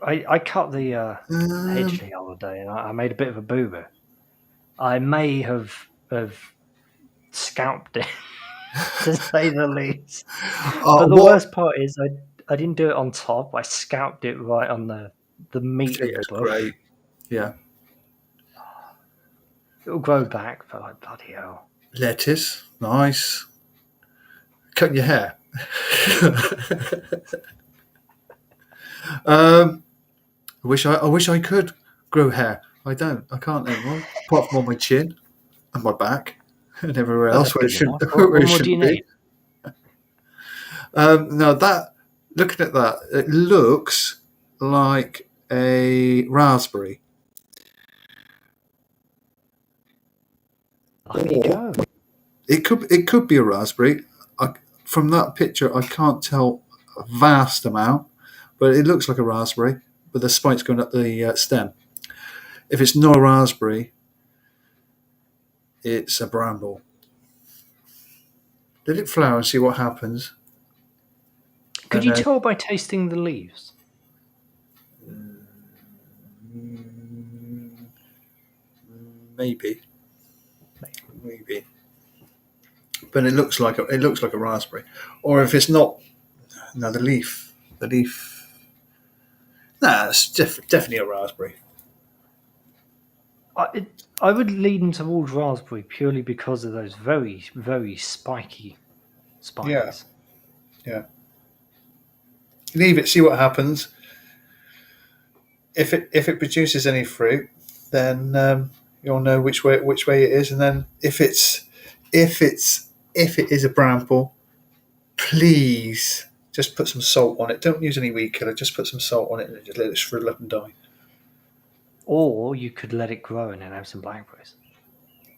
I cut the hedge um, the other day, and I made a bit of a boo boo. I may have scalped it, to say the least. But the what? worst part is I didn't do it on top. I scalped it right on the meat of the Potatoes, bush. great. Yeah. It'll grow back, but like bloody hell. Lettuce, nice. Cutting your hair. I wish I could grow hair. I don't. I can't anymore. Apart from on my chin and my back and everywhere Oh, else that's where it good shouldn't, enough. where it What more do you shouldn't be. need? No, that looking at that, it looks like a raspberry, Lucky or Joe. it could be a raspberry. From that picture, I can't tell a vast amount, but it looks like a raspberry with the spikes going up the stem. If it's not a raspberry, it's a bramble. Let it flower and see what happens. Could And you then tell by tasting the leaves? maybe, maybe, but it looks like a raspberry. Or if it's not, no, the leaf. Nah, it's definitely a raspberry. I would lean towards raspberry purely because of those very, very spiky Yeah, spikes. yeah. Leave it, see what happens. If it produces any fruit, then you'll know which way it is. And then if it is a bramble, please just put some salt on it. Don't use any weed killer. Just put some salt on it and just let it shrivel up and die. Or you could let it grow and then have some blackberries.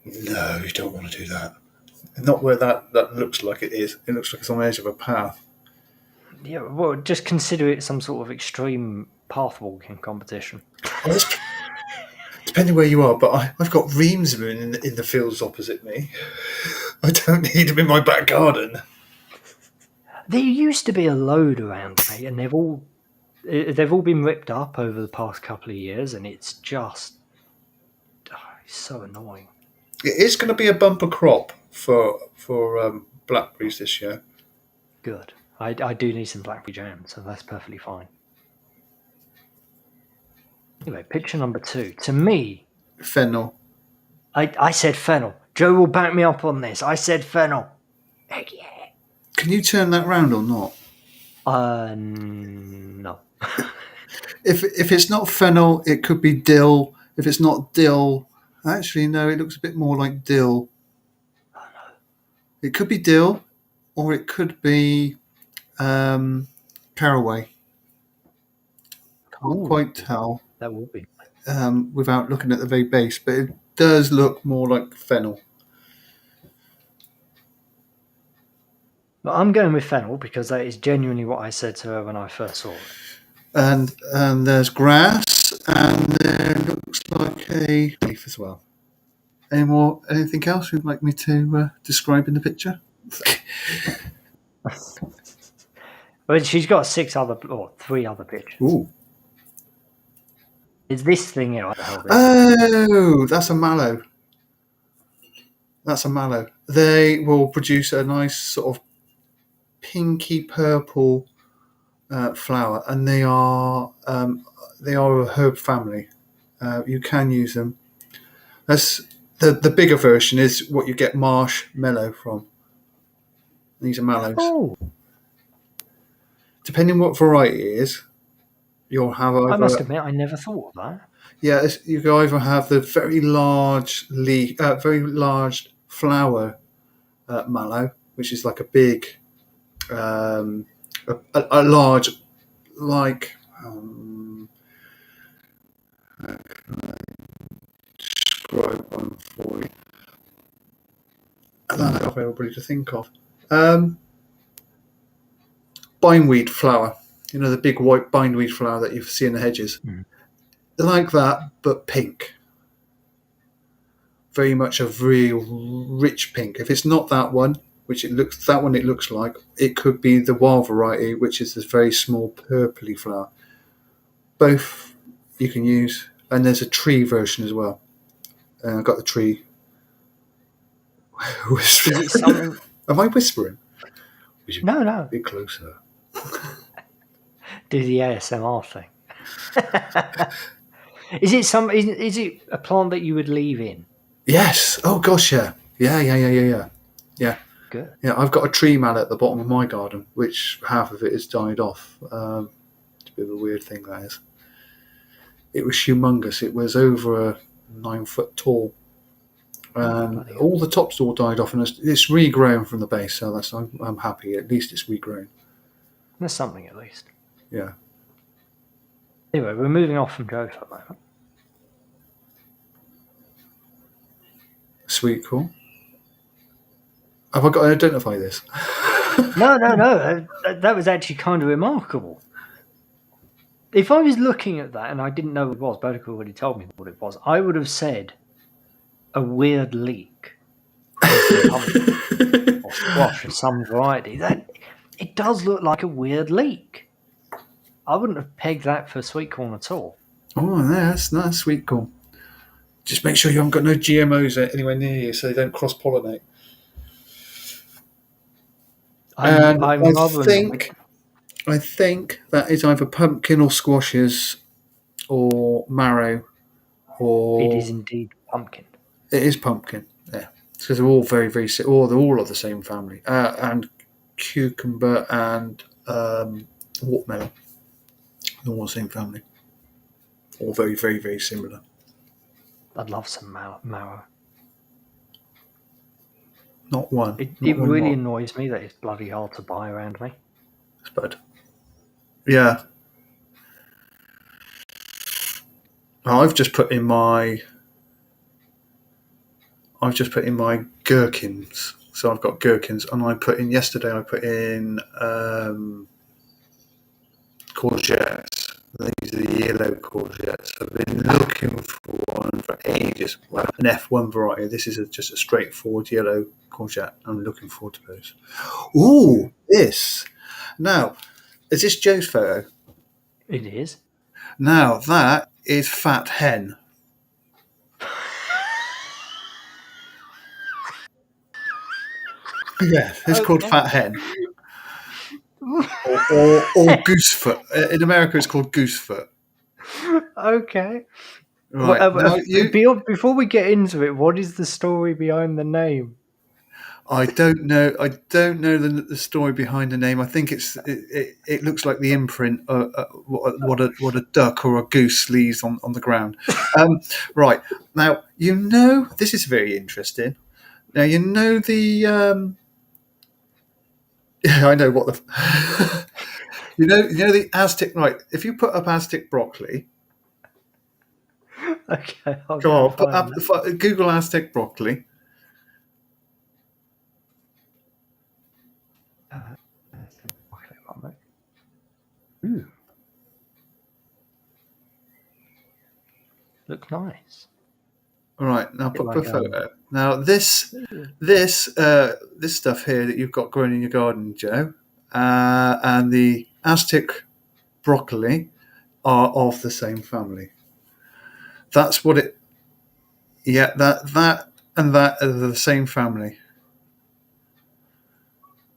No, you don't want to do that. Not where that looks like it is. It looks like it's on the edge of a path. Yeah, well, just consider it some sort of extreme path walking competition. Well, depending where you are, but I've got reams of them in the fields opposite me. I don't need them in my back garden. There used to be a load around, mate, and they've all been ripped up over the past couple of years, and it's just it's so annoying. It is going to be a bumper crop for blackberries this year. Good. I do need some blackberry jam, so that's perfectly fine. Anyway, picture number 2. To me, Fennel. I said fennel. Joe will back me up on this. I said fennel. Heck yeah. Can you turn that round or not? No. If it's not fennel, it could be dill. If it's not dill, actually no, it looks a bit more like dill. Oh no. It could be dill, or it could be caraway. Can't quite tell That will be. without looking at the very base, but it does look more like fennel. But I'm going with fennel because that is genuinely what I said to her when I first saw it. And there's grass, and there looks like a leaf as well. Anything else you'd like me to describe in the picture? But she's got 3 other pictures. Ooh. Is this thing here? Oh, that's a mallow. That's a mallow. They will produce a nice sort of pinky purple flower, and they are a herb family. You can use them. That's the bigger version is what you get marshmallow from. These are mallows. Oh, Depending what variety it is, you'll have either. I must admit, I never thought of that. Yeah, you can either have the very large very large flower mallow, which is like a big, a large, like. How can I describe one for you? I don't know if everybody to think of. Bindweed flower. You know, the big white bindweed flower that you see in the hedges. Mm. Like that, but pink. Very much a real rich pink. If it's not that one, it looks like, it could be the wild variety, which is this very small purpley flower. Both you can use, and there's a tree version as well. And I've got the tree. Is it something? Am I whispering? No. Be closer. Do the ASMR thing. Is it a plant that you would leave in? Yes. Oh gosh, yeah. Yeah. Good. Yeah, I've got a tree mallet at the bottom of my garden, which half of it has died off. It's a bit of a weird thing, that is. It was humongous. It was over 9 foot tall. And all the tops all died off, and it's regrown from the base, so I'm happy. At least it's regrown. There's something at least. Yeah. Anyway, we're moving off from Joe for a moment. Sweet, cool. Have I got to identify this? No. That was actually kind of remarkable. If I was looking at that and I didn't know what it was, Bodek already told me what it was, I would have said a weird leek or squash of some variety. It does look like a weird leek. I wouldn't have pegged that for sweet corn at all. Oh, that's sweet corn. Just make sure you haven't got no GMOs anywhere near you, so they don't cross-pollinate. I think that is either pumpkin or squashes or marrow, or it is indeed pumpkin. It is pumpkin. Yeah, because they're all very, very similar. They're all of the same family, and cucumber and watermelon. They're all the same family. All very, very, very similar. I'd love some marrow. Not one. It really annoys me that it's bloody hard to buy around me. It's bad. Yeah. I've just put in my gherkins. So I've got gherkins, and yesterday I put in courgettes. These are the yellow courgettes. I've been looking for one for ages. Well, an F1 variety. This is just a straightforward yellow courgette. I'm looking forward to those. Ooh, this. Now, is this Joe's photo? It is. Now, that is Fat Hen. Yeah, it's called Okay. Fat Hen. Or Goosefoot. In America, it's called Goosefoot. Okay. Right. Now, Before we get into it, what is the story behind the name? I don't know. I don't know the story behind the name. I think it looks like the imprint of what a duck or a goose leaves on the ground. Right now, this is very interesting. Now the yeah, I know what the the Aztec. Right, if you put up Aztec broccoli, Okay, I'll go go on, put find up Google Aztec broccoli. that. Ooh. Look nice. All right, now put up a Like photo. Now this stuff here that you've got growing in your garden, Joe, and the Aztec broccoli are of the same family. That's what it. Yeah, that and that are the same family.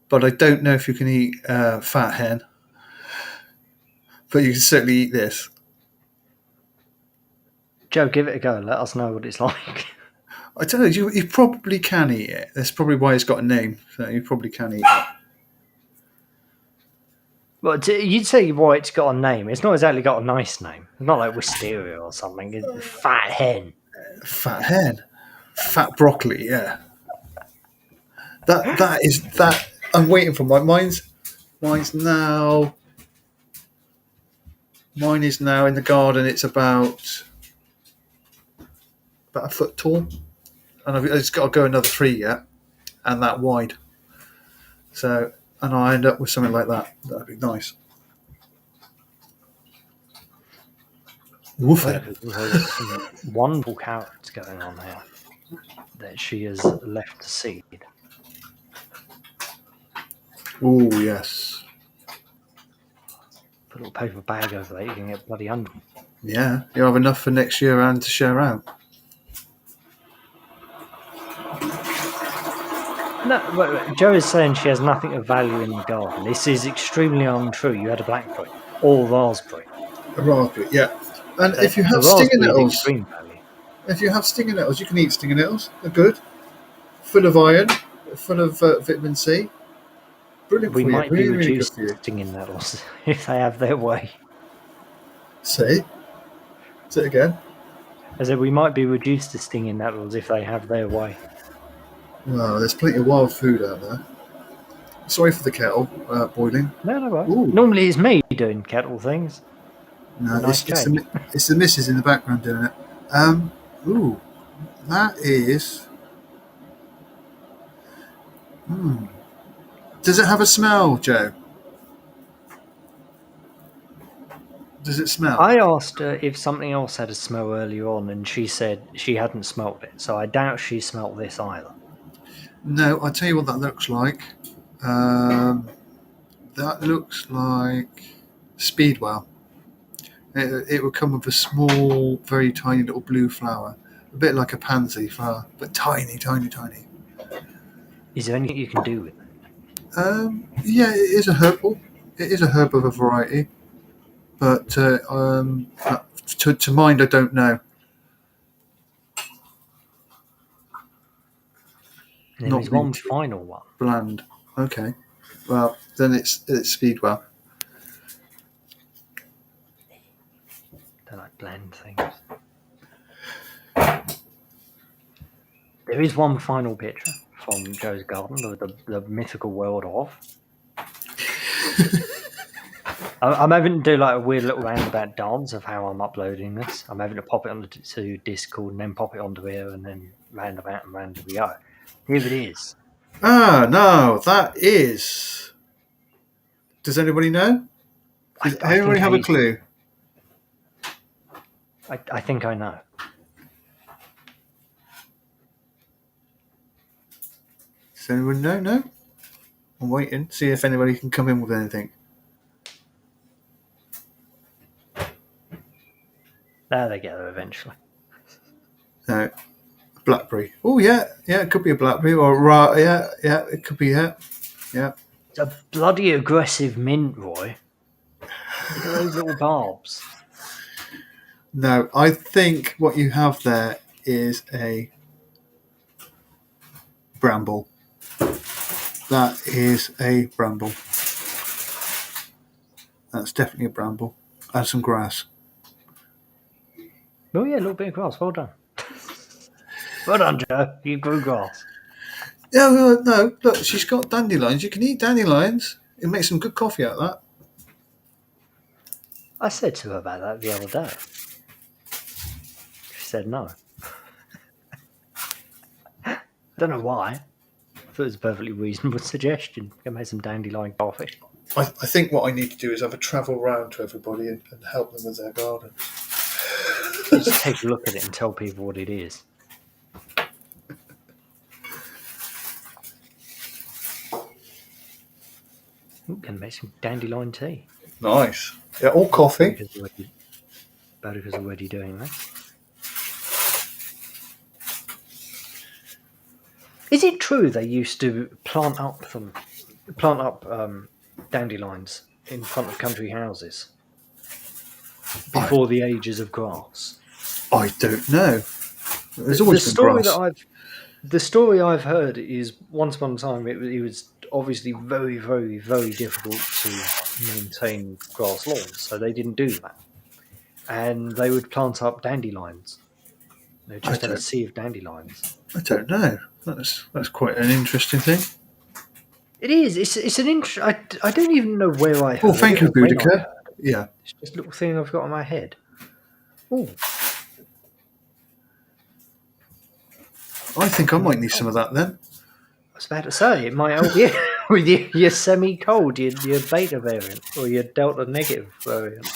But I don't know if you can eat fat hen. But you can certainly eat this. Joe, give it a go. Let us know what it's like. I don't know. You probably can eat it. That's probably why it's got a name. So you probably can eat it. Well, you'd say why it's got a name. It's not exactly got a nice name. It's not like wisteria or something. It's fat hen. Fat hen, fat broccoli. Yeah. That is that. I'm waiting for mine's now. Mine is now in the garden. It's about a foot tall, and I've just got to go another 3 yet, and that wide. So, and I end up with something like that. That'd be nice. Woof it. There's some wonderful carrots going on here that she has left to seed. Oh yes. Put a little paper bag over there. You can get bloody hungry. Yeah, you have enough for next year and to share out. No, Joe is saying she has nothing of value in the garden. This is extremely untrue. You had a blackberry or raspberry. A raspberry, yeah. And if you The have stinger raspberry is nettles, extreme value. you can eat stinger nettles. They're good, full of iron, full of vitamin C. Brilliant We for you. might be Really, really good reduced for to you. stinging nettles if they have their way. Say it again. I said we might be reduced to stinging nettles if they have their way. Well, there's plenty of wild food out there. Sorry for the kettle boiling. No. Ooh. Normally it's me doing kettle things. No, Nice change. it's the missus in the background doing it. Ooh, that is. Does it have a smell, Joe? Does it smell? I asked her if something else had a smell earlier on, and she said she hadn't smelt it. So I doubt she smelt this either. No, I'll tell you what that looks like. That looks like Speedwell. It would come with a small, very tiny little blue flower, a bit like a pansy flower, but tiny, tiny, tiny. Is there anything you can do with it? Yeah, it is a herbal. It is a herb of a variety, but to mind, I don't know. And there is one final one. Bland. Okay. Well, then it's Speedwell. They're like bland things. There is one final picture from Joe's garden of the mythical world of. I'm having to do like a weird little roundabout dance of how I'm uploading this. I'm having to pop it onto Discord and then pop it onto here and then roundabout and round we go. Here it is. Ah, no, that is. Does anybody know? Does anybody have a clue? I think I know. Does anyone know? No? I'm waiting. See if anybody can come in with anything. There they get there eventually. No. Blackberry. Oh, yeah. Yeah, it could be a blackberry. Yeah, yeah, it could be, yeah. Yeah. It's a bloody aggressive mint, Roy. Look at those little barbs. No, I think what you have there is a bramble. That is a bramble. That's definitely a bramble. And some grass. Oh yeah, a little bit of grass. Well done. Well done, Joe. You grew grass. Yeah, no, look, she's got dandelions. You can eat dandelions. It makes some good coffee out of that. I said to her about that the other day. She said no. Don't know why. I thought it was a perfectly reasonable suggestion. Go make some dandelion coffee. I think what I need to do is have a travel round to everybody and help them with their garden. Just take a look at it and tell people what it is. Ooh, can make some dandelion tea. Nice. Yeah, or coffee. Bodica's already doing that. Is it true they used to plant up dandelions in front of country houses before the ages of grass? I don't know. There's The always been story grass. the story I've heard is once upon a time it was obviously very, very, very difficult to maintain grass lawns, so they didn't do that, and they would plant up dandelions. They just have a sea of dandelions. I don't know. That's quite an interesting thing. It is. It's an interest. I don't even know where I heard. Oh, thank it you, or when I Boudica. heard it. Yeah. It's just a little thing I've got in my head. Oh, I think I might need some of that then. I was about to say it might help you with your semi-cold, your beta variant or your delta negative variant.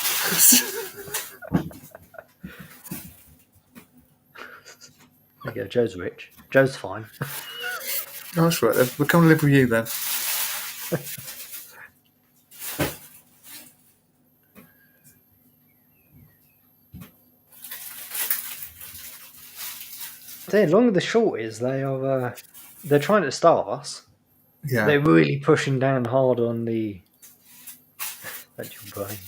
There you go. Joe's rich. Joe's fine. That's right. We'll come and live with you then. The long and the short is they're trying to starve us. Yeah. They're really pushing down hard on the. That's your brain.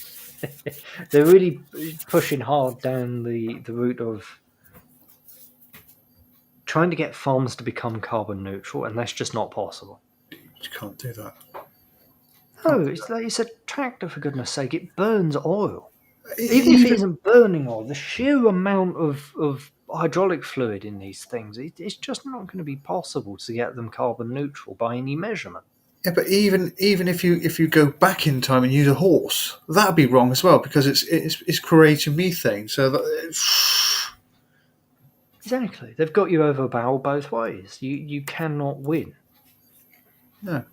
They're really pushing hard down the route of trying to get farms to become carbon neutral, and that's just not possible. You can't do that. No, it's a tractor, for goodness sake. It burns oil. Even if it isn't burning oil, the sheer amount of hydraulic fluid in these things, it's just not going to be possible to get them carbon neutral by any measurement. Yeah, but even if you go back in time and use a horse, that'd be wrong as well because it's creating methane. So Exactly. They've got you over a barrel both ways. You cannot win. no.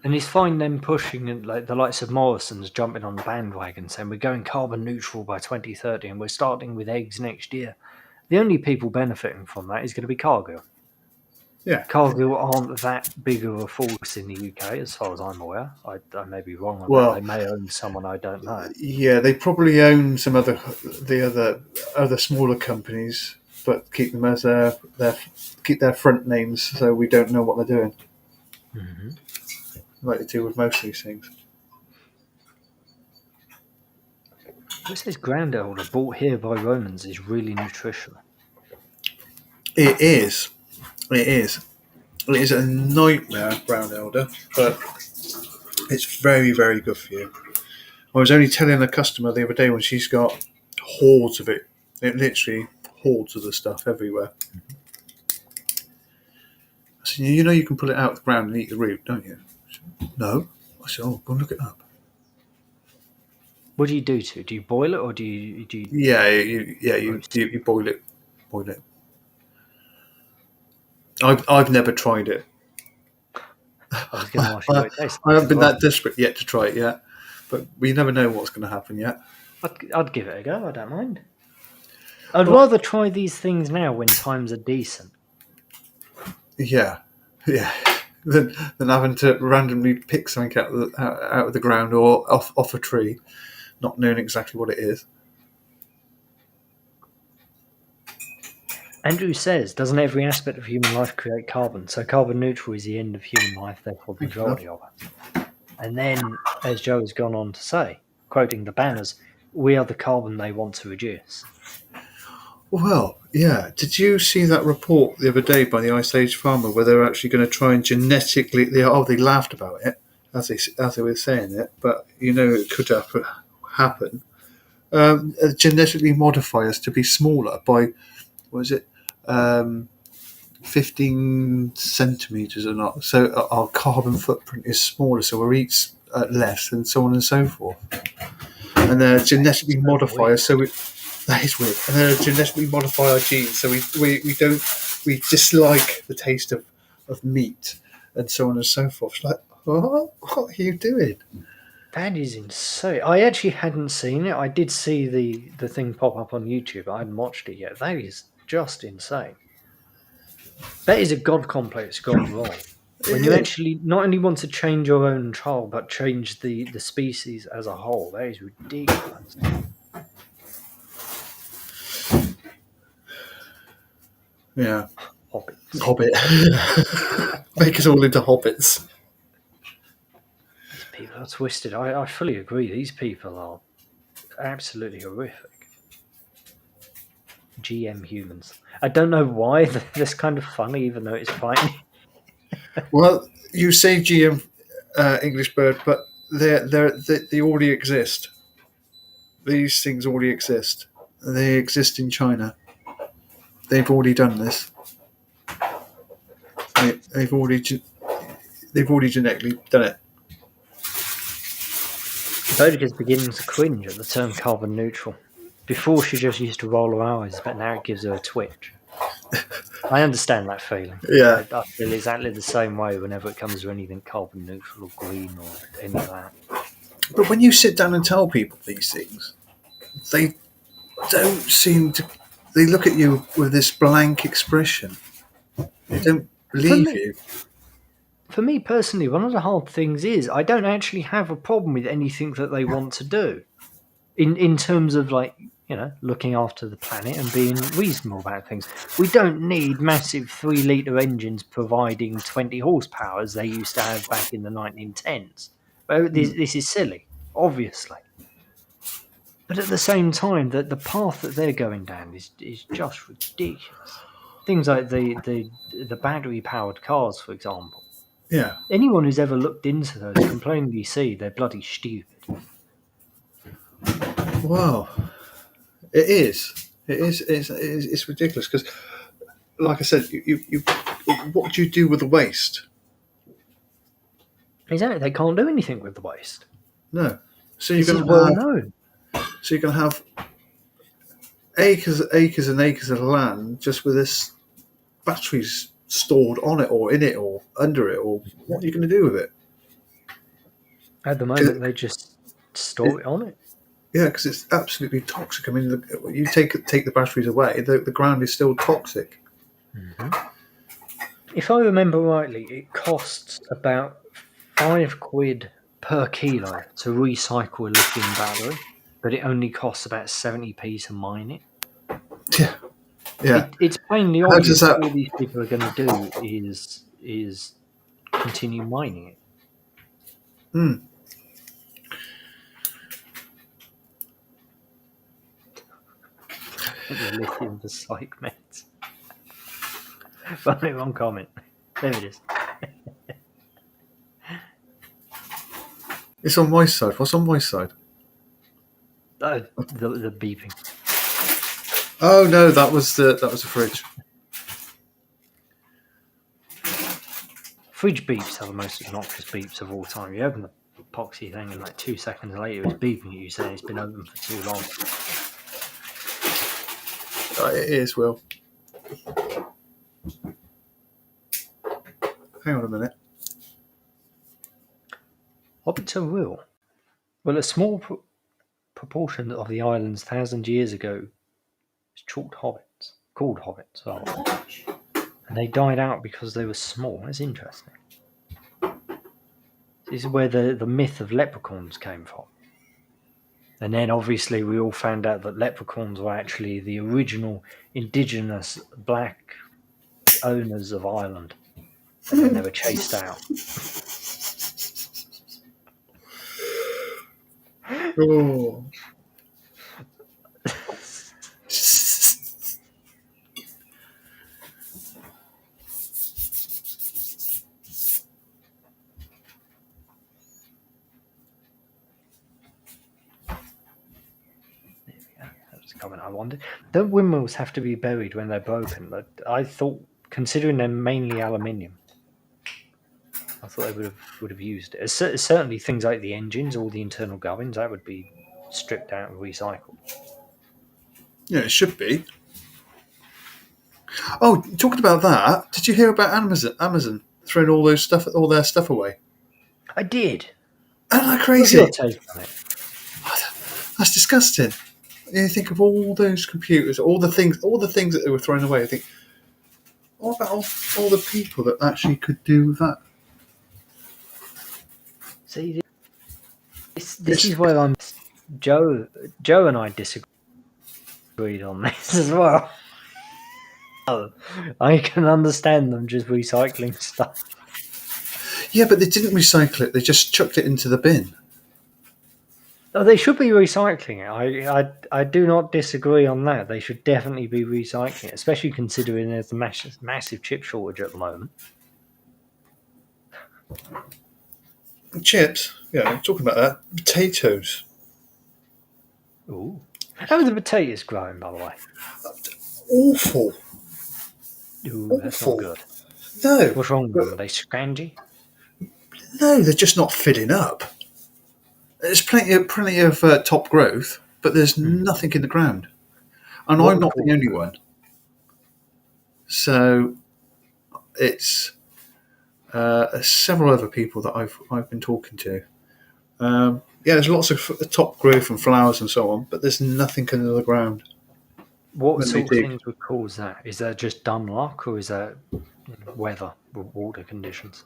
And it's fine them pushing, and like the likes of Morrison's jumping on the bandwagon saying we're going carbon neutral by 2030 and we're starting with eggs next year. The only people benefiting from that is going to be Cargill. Yeah. Cargill aren't that big of a force in the UK, as far as I'm aware. I may be wrong on Well, that. They may own someone I don't know. Yeah, they probably own some other smaller companies, but keep them as keep their front names so we don't know what they're doing. Mm-hmm. Like they do with most of these things. What says ground elder bought here by Romans is really nutritional. It is. It is. It is a nightmare, brown elder, but it's very, very good for you. I was only telling a customer the other day when she's got hordes of it. It literally hordes of the stuff everywhere. I said, you know you can pull it out of the ground and eat the root, don't you? She said, no. I said, oh, go and look it up. What do you do to it? Do you boil it or do you Yeah, you boil it. Boil it. I've never tried it. I was going to ask you what it tastes I like haven't as been well. that desperate yet to try it yet, but we never know what's going to happen yet. I'd give it a go. I don't mind. I'd Well, rather try these things now when times are decent. yeah, yeah. Than having to randomly pick something out of the ground or off a tree, not knowing exactly what it is. Andrew says, doesn't every aspect of human life create carbon? So carbon neutral is the end of human life, therefore the Thank you, love. majority of it. And then, as Joe has gone on to say, quoting the banners, we are the carbon they want to reduce. Well, yeah. Did you see that report the other day by the Ice Age farmer where they're actually going to try and genetically? They laughed about it as they were saying it, but it could happen. Genetically modify us to be smaller by what is it, 15 centimeters or not? So our carbon footprint is smaller, so we eat less, and so on and so forth. And genetically So modify weird. us so that is weird. And then genetically modify our genes so we dislike the taste of meat and so on and so forth. It's like, what are you doing? That is insane. I actually hadn't seen it. I did see the thing pop up on YouTube. I hadn't watched it yet. That is just insane. That is a god complex gone wrong. When you It is. actually not only want to change your own child, but change the species as a whole, that is ridiculous. Yeah. Hobbits. Hobbit. Make us all into hobbits. These people are twisted. I fully agree. These people are absolutely horrific. GM humans. I don't know why. That's kind of funny, even though it's frightening. Well, you say GM English bird, but they already exist. These things already exist. They exist in China. They've already done this. They've already genetically done it. Bodica's beginning to cringe at the term carbon neutral. Before she just used to roll her eyes, but now it gives her a twitch. I understand that feeling. Yeah, I feel exactly the same way whenever it comes to anything carbon neutral or green or any of that. but when you sit down and tell people these things, they don't seem to. They look at you with this blank expression. They don't For believe me, you. for me personally, one of the hard things is I don't actually have a problem with anything that they want to do. In terms of looking after the planet and being reasonable about things. We don't need massive 3 litre engines providing 20 horsepower as they used to have back in the 1910s. But this is silly, obviously. But at the same time, the path that they're going down is just ridiculous. Things like the battery powered cars, for example. Yeah. Anyone who's ever looked into those can plainly see they're bloody stupid. Wow. It is. It is. It's ridiculous because, like I said, what do you do with the waste? Exactly, they can't do anything with the waste. No. So you're This going is to well have. known. So you're going to have acres and acres of land just with this batteries stored on it or in it or under it, or what are you going to do with it? At the 'Cause moment, they just store it it on it. yeah, because it's absolutely toxic. I mean, you take the batteries away, the ground is still toxic. If I remember rightly, it costs about £5 per kilo to recycle a lithium battery, but it only costs about 70p to mine it. Yeah, yeah. It's plainly How does obvious that that? all these people are going to do is continue mining it. Hmm. The lithium for psych meds. Funny wrong comment. There it is. It's on my side. What's on my side? The beeping. Oh no, that was the fridge. Fridge beeps are the most obnoxious beeps of all time. You open the epoxy thing and like 2 seconds later it's beeping at you saying it's been open for too long. It is. Will. Hang on a minute. Hobbits are real. Well, a small proportion of the island's 1,000 years ago It's called hobbits, and they died out because they were small. That's interesting. This is where the myth of leprechauns came from. And then obviously we all found out that leprechauns were actually the original indigenous black owners of Ireland. And then they were chased out. Oh. I wondered, don't windmills have to be buried when they're broken? But I thought, considering they're mainly aluminium, I thought they would have used it. Certainly, things like the engines, all the internal gubbins, that would be stripped out and recycled. Yeah, it should be. Oh, talking about that, did you hear about Amazon throwing all their stuff away? I did. Isn't that What's crazy? your take on it? That's disgusting. You think of all those computers, all the things that they were throwing away. I think, what about all the people that actually could do that? See, this is where I'm. Joe and I disagreed on this as well. I can understand them just recycling stuff. Yeah, but they didn't recycle it. They just chucked it into the bin. Oh, they should be recycling it. I do not disagree on that. They should definitely be recycling it, especially considering there's a massive chip shortage at the moment. Chips. Yeah, talking about that. Potatoes. Ooh. How are the potatoes growing, by the way? Awful. Ooh, that's not Awful. good. No. What's wrong with them? Are they scrangy? No, they're just not filling up. There's plenty of top growth, but there's nothing in the ground. And What I'm would not cause the only one. So it's several other people that I've been talking to. Yeah, there's lots of top growth and flowers and so on, but there's nothing under the ground. What When they sort of dig. things would cause that? Is that just dumb luck, or is that weather or water conditions?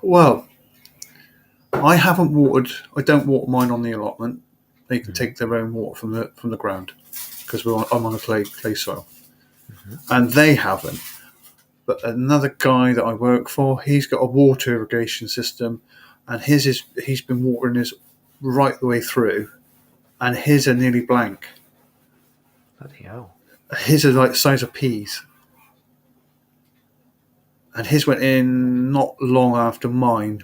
Well, I haven't watered. I don't water mine on the allotment. They can take their own water from the ground because I'm on a clay soil, and they haven't. But another guy that I work for, he's got a water irrigation system, and he's been watering his right the way through, and his are nearly blank. Bloody hell. His are like the size of peas, and his went in not long after mine.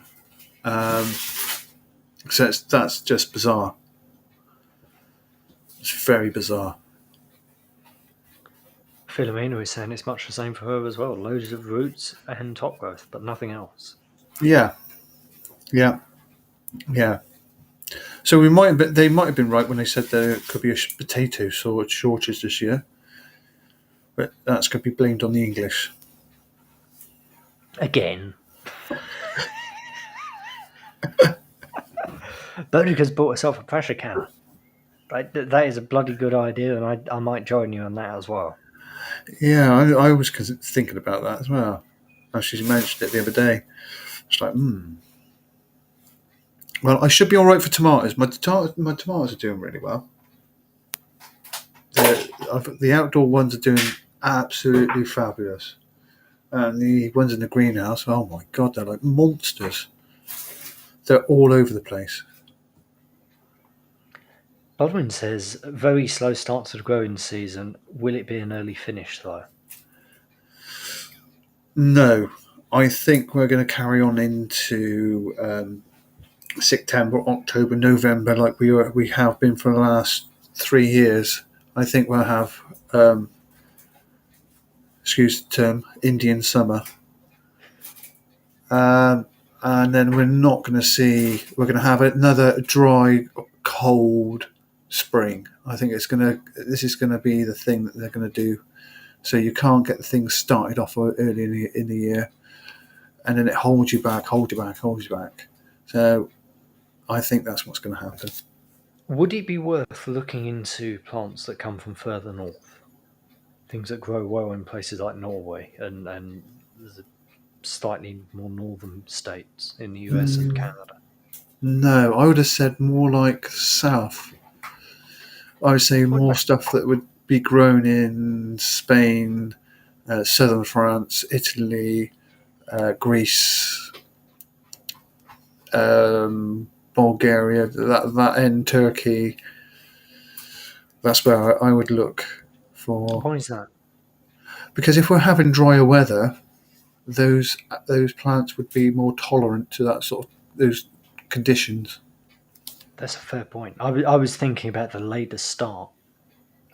So that's just bizarre. It's very bizarre. Philomena is saying it's much the same for her as well. Loads of roots and top growth, but nothing else. Yeah. So they might have been right when they said there could be a potato shortage this year, but that's going to be blamed on the English. Again. Bodica's bought herself a pressure canner. That is a bloody good idea, and I might join you on that as well. Yeah, I was thinking about that as well. She mentioned it the other day. It's like, Well, I should be all right for tomatoes. My tomatoes are doing really well. The outdoor ones are doing absolutely fabulous. And the ones in the greenhouse, oh my God, they're like monsters. They're all over the place. Bodwin says, very slow start to the growing season. Will it be an early finish, though? No, I think we're going to carry on into September, October, November, like we have been for the last 3 years. I think we'll have, excuse the term, Indian summer. And then we're not going to see. We're going to have another dry, cold spring. I think this is going to be the thing that they're going to do. So you can't get the things started off early in the year, and then it holds you back. So I think that's what's going to happen. Would it be worth looking into plants that come from further north? Things that grow well in places like Norway and the slightly more northern states in the US and Mm, Canada. no, I would have said more like south. I would say more Okay. stuff that would be grown in Spain, southern France, Italy, Greece, Bulgaria, that end, Turkey. That's where I would look for. Why is that? Because if we're having drier weather, those plants would be more tolerant to that sort of those conditions. That's a fair point. I was thinking about the later start.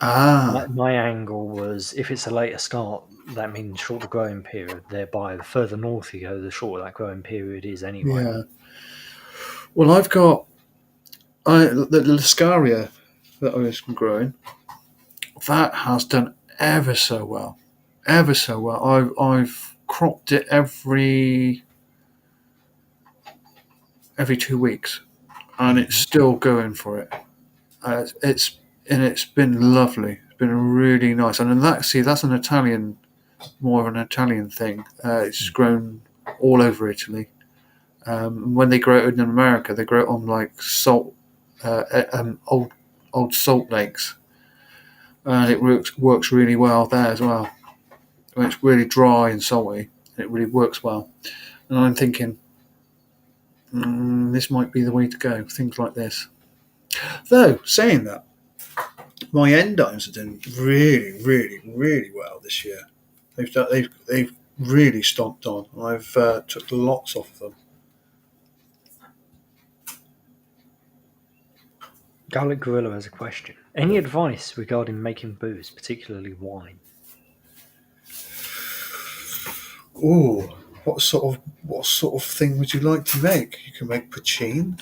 My, Ah, my angle was if it's a later start, that means shorter growing period. Thereby, the further north you go, the shorter that growing period is anyway. yeah. Well, I've got the Lascaria that I was growing. That has done ever so well, ever so well. I've cropped it every 2 weeks, and it's Mhm. still going for it. It's been lovely. It's been really nice, and then that's an Italian, more of an Italian thing. It's grown all over Italy. When they grow it in America, they grow it on like salt, old salt lakes, and it works really well there as well. When it's really dry and salty, it really works well. And I'm thinking, this might be the way to go. Things like this. Though saying that, my endimes are doing really, really, really well this year. They've really stomped on. I've took lots off of them. Garlic Gorilla has a question. Any advice regarding making booze, particularly wine? Ooh, what sort of thing would you like to make? You can make poutine.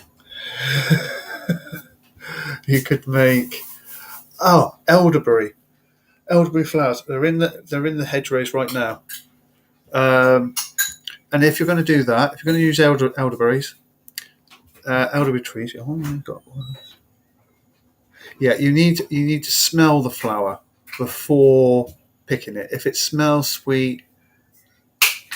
You could make elderberry. Elderberry flowers. They're in the hedgerows right now. Um, and if you're going to do that, if you're going to use elderberries, elderberry trees. Oh, I've got one. Yeah, you need to smell the flower before picking it. If it smells sweet,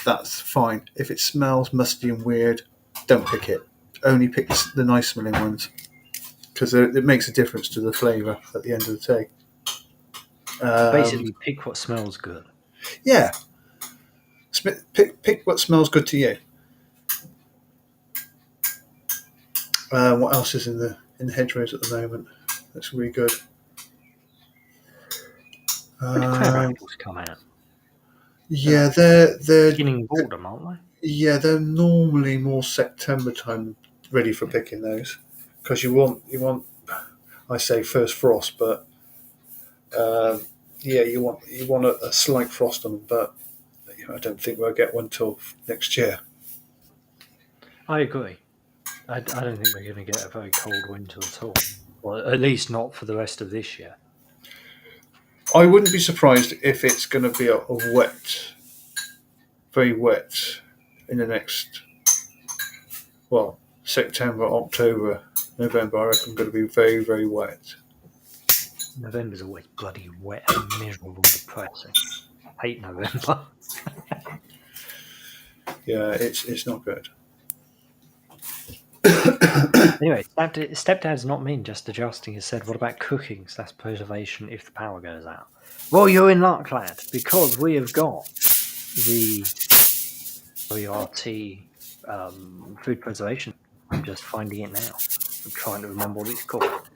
that's fine. If it smells musty and weird, don't pick it. Only pick the nice smelling ones because it makes a difference to the flavour at the end of the day. Um, Basically, pick what smells good. yeah, pick what smells good to you. What else is in the hedgerows at the moment? That's really good. When do crab Um, apples come out? yeah, They're they're beginning of autumn, aren't yeah they're normally more September time ready for picking those because you want I say first frost, but um, yeah you want a slight frost on them, but I don't think we'll get one till next year. they? I agree. I don't think we're going to get a very cold winter at all. Well, at least not for the rest of this year. I wouldn't be surprised if it's going to be a wet, very wet in the next September, October, November. I reckon going to be very, very wet. November's always bloody wet and miserable and depressing. Hate November. Yeah, it's not good. Anyway, stepdad's not mean, just adjusting. Has said, what about cooking / preservation if the power goes out? Well, you're in luck, lad, because we have got the WRT food preservation. I'm just finding it now. I'm trying to remember what it's called.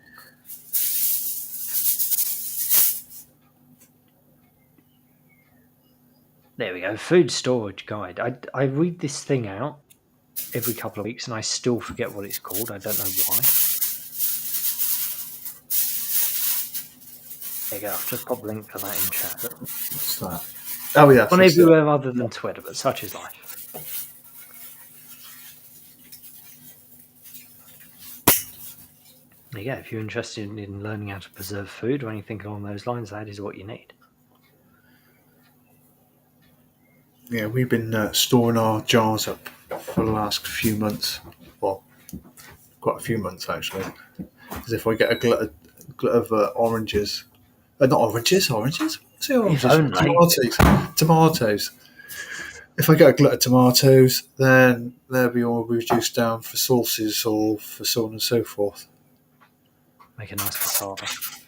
There we go. Food storage guide. I read this thing out every couple of weeks and I still forget what it's called. I don't know why. There you go. I've just popped a link for that in chat. What's that? Oh yeah, On it's everywhere other than Twitter, but such is life. There you go. If you're interested in learning how to preserve food or anything along those lines, that is what you need. yeah. We've been storing our jars up for the last few months. Well, quite a few months actually. Because if I get a glut of oranges, not oranges. Say If oranges, only. tomatoes. If I get a glut of tomatoes, then they'll be all reduced down for sauces or for so on and so forth. Make a nice passata.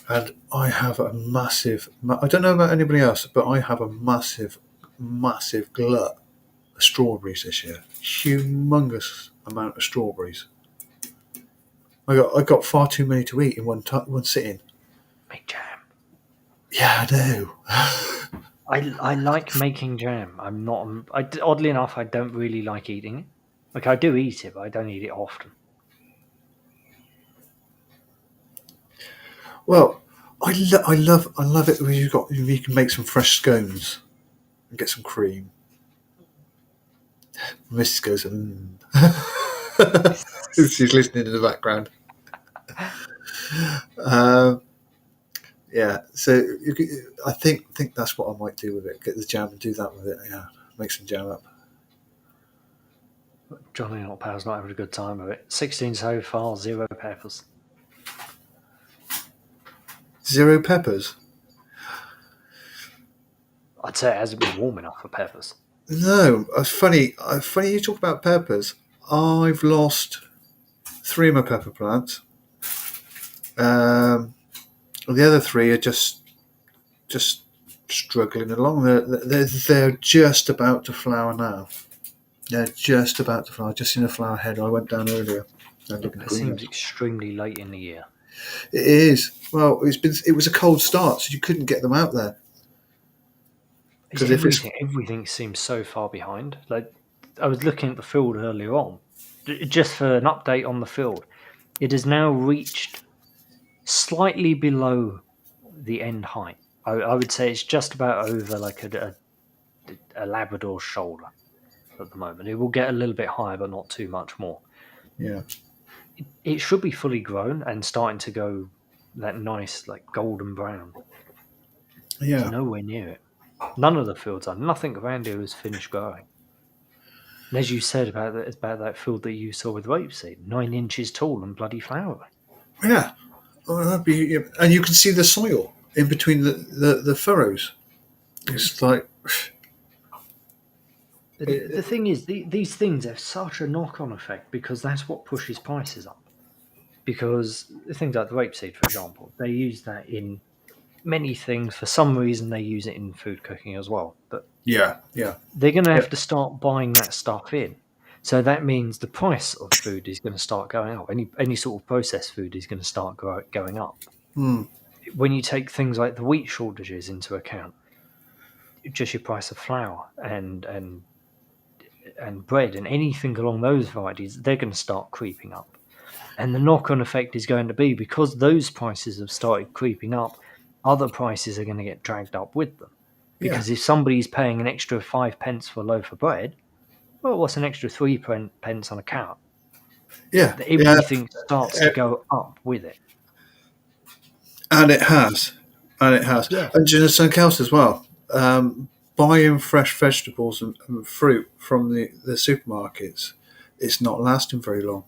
And I have a massive, I don't know about anybody else, but I have a massive, massive glut of strawberries this year. Humongous amount of strawberries. I got far too many to eat in one sitting. Make jam. Yeah, I do. I like making jam. I'm not. Oddly enough, I don't really like eating it. Like I do eat it, but I don't eat it often. Well, I love it when you can make some fresh scones and get some cream. Mrs. goes, she's listening in the background. Yeah, so I think that's what I might do with it. Get the jam and do that with it. Yeah, make some jam up. Johnny Not Power's not having a good time of it. 16 so far, 0 peppers. 0 peppers? I'd say it hasn't been warm enough for peppers. No, funny. Funny you talk about peppers. I've lost 3 of my pepper plants. The other 3 are just struggling along. They're just about to flower now. They're just about to flower. I've just seen a flower head. I went down earlier. It seems extremely late in the year. It is. Well, it was a cold start, so you couldn't get them out there. Because everything seems so far behind. Like I was looking at the field earlier on, just for an update on the field. It has now reached slightly below the end height. I would say it's just about over like a Labrador shoulder at the moment. It will get a little bit higher, but not too much more. Yeah. It should be fully grown and starting to go that nice like golden brown. Yeah. It's nowhere near it. None of the fields are. Nothing around here is finished growing. And as you said about that field that you saw with rapeseed, 9 inches tall and bloody flowering. Yeah. Oh, and you can see the soil in between the furrows. It's like. The thing is, these things have such a knock-on effect because that's what pushes prices up. Because things like the rapeseed, for example, they use that in many things. For some reason, they use it in food cooking as well. But Yeah. they're going to have to start buying that stuff in. So that means the price of food is going to start going up. Any sort of processed food is going to start going up. Mm. When you take things like the wheat shortages into account, just your price of flour and bread and anything along those varieties, they're going to start creeping up. And the knock-on effect is going to be because those prices have started creeping up, other prices are going to get dragged up with them. Because if somebody's paying an extra 5 pence for a loaf of bread, well, what's an extra 3 pence on a carrot? Yeah. Everything starts to go up with it. And it has. Yeah. And you know something else as well. Buying fresh vegetables and fruit from the supermarkets, it's not lasting very long.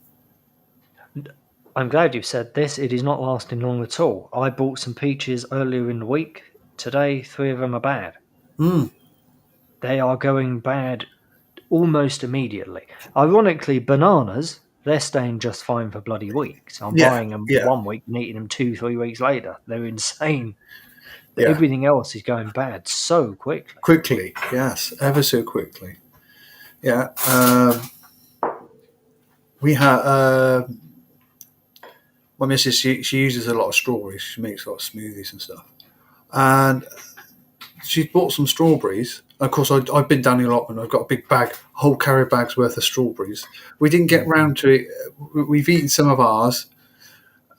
I'm glad you said this. It is not lasting long at all. I bought some peaches earlier in the week. Today, 3 of them are bad. Mm. They are going bad almost immediately. Ironically, bananas, they're staying just fine for bloody weeks. I'm buying them 1 week and eating them 2-3 weeks later. They're insane. But everything else is going bad so quickly. Quickly, yes, ever so quickly. Yeah. We have my missus. She uses a lot of strawberries. She makes a lot of smoothies and stuff. And she bought some strawberries. Of course, I've been down the allotment. I've got a big bag, whole carrier bag's worth of strawberries. We didn't get round to it. We've eaten some of ours,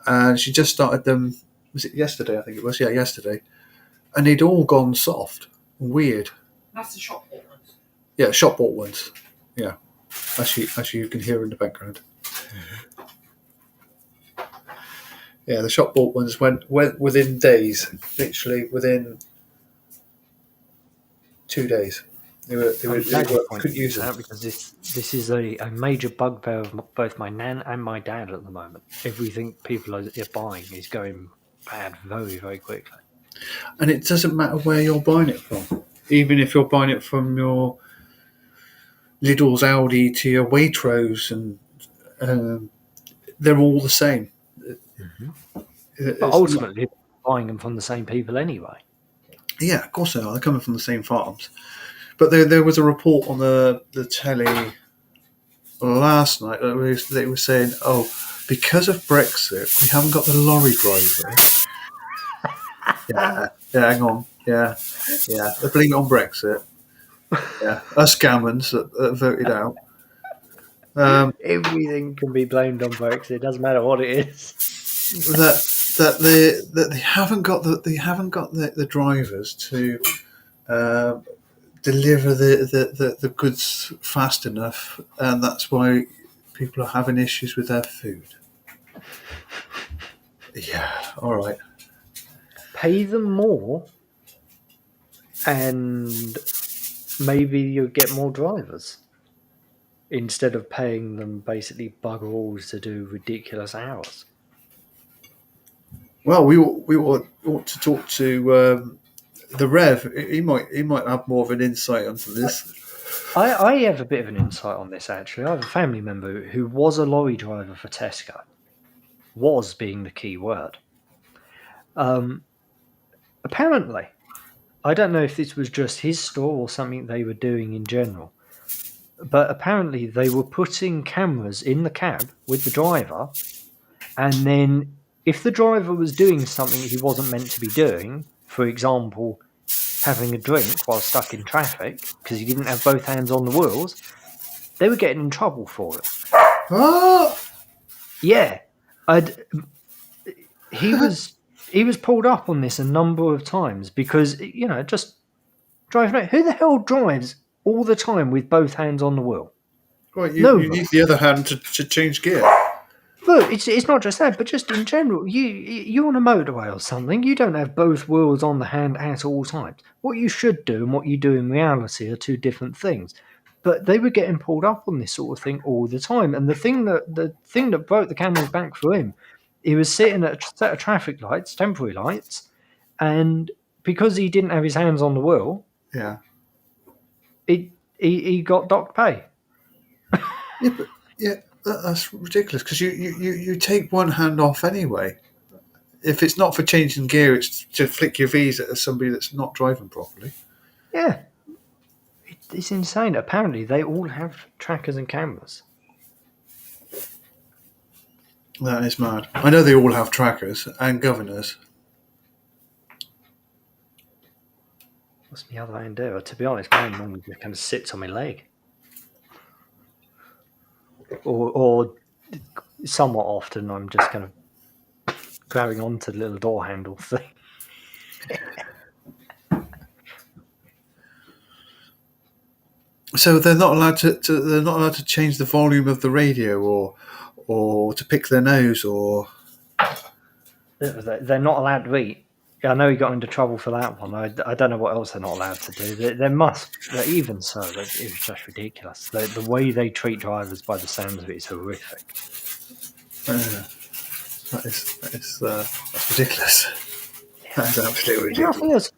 and she just started them. Was it yesterday? I think it was. Yeah, yesterday. And they'd all gone soft, weird. That's the shop bought ones. Yeah, shop bought ones. Yeah, as you can hear in the background. Yeah, the shop bought ones went within days, literally within 2 days. I'm glad you pointed couldn't use this them. out because this is a major bugbear of both my nan and my dad at the moment. Everything people are buying is going bad very, very quickly. And it doesn't matter where you're buying it from. Even if you're buying it from your Lidl's, Aldi to your Waitrose, and um, they're all the same. Hmm. But It's not. ultimately, buying them from the same people anyway. Yeah, of course they are. They're coming from the same farms. But there was a report on the telly last night that they were saying, oh, because of Brexit, we haven't got the lorry drivers. Yeah, yeah, hang on. Yeah, yeah. They blame it on Brexit. Yeah, us gammons that voted out. Everything can be blamed on Brexit. It doesn't matter what it is. That they haven't got the drivers to uh, deliver the goods fast enough, and that's why people are having issues with their food. Yeah, all right. Pay them more, and maybe you'll get more drivers instead of paying them basically bugger alls to do ridiculous hours. Well, we ought to talk to the Rev. He might have more of an insight onto this. I have a bit of an insight on this actually. I have a family member who was a lorry driver for Tesco. Was being the key word. Um, Apparently, I don't know if this was just his store or something they were doing in general, but apparently they were putting cameras in the cab with the driver, and then if the driver was doing something he wasn't meant to be doing, for example, having a drink while stuck in traffic because he didn't have both hands on the wheels, they were getting in trouble for it. Ah, Yeah, I'd, he was pulled up on this a number of times because just driving. Who the hell drives all the time with both hands on the wheel? right. You Nobody. need the other hand to change gear. Look, it's not just that, but just in general, you're on a motorway or something. You don't have both wheels on the hand at all times. What you should do and what you do in reality are two different things. But they were getting pulled up on this sort of thing all the time, and the thing that broke the camel's back for him, he was sitting at a set of traffic lights, temporary lights, and because he didn't have his hands on the wheel, Yeah. he got docked pay. Yeah, but yeah, that's ridiculous because you take one hand off anyway. If it's not for changing gear, it's to flick your V's at somebody that's not driving properly. Yeah, it's insane. Apparently, they all have trackers and cameras. That is mad. I know they all have trackers and governors. What's my other hand do? To be honest, mine normally just kind of sits on my leg, or somewhat often I'm just kind of grabbing onto the little door handle thing. So they're not allowed they're not allowed to change the volume of the radio or to pick their nose or They're not allowed to eat. Yeah, I know he got into trouble for that one. I don't know what else they're not allowed to do. There must, even so, it was just ridiculous. The way they treat drivers, by the sounds of it, is horrific. that's ridiculous. That is absolutely If nothing ridiculous. else,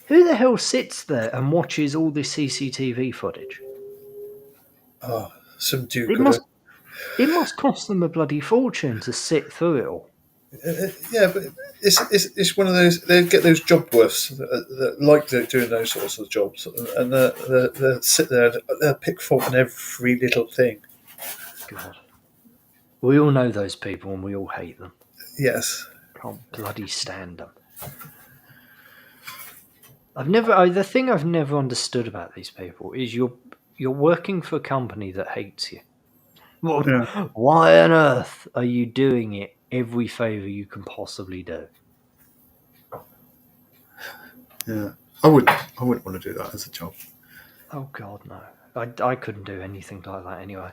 who the hell sits there and watches all this CCTV footage? Oh, some dude It got a must it must cost them a bloody fortune to sit through it all. yeah, but it's one of those. They get those job worths that like doing those sorts of jobs, and they sit there. They'll pick fault in every little thing. God, we all know those people and we all hate them. Yes. Can't bloody stand them. The thing I've never understood about these people is you're working for a company that hates you. Well, Yeah. why on earth are you doing it every favour you can possibly do? Yeah. I wouldn't want to do that as a job. Oh God, no. I couldn't do anything like that anyway.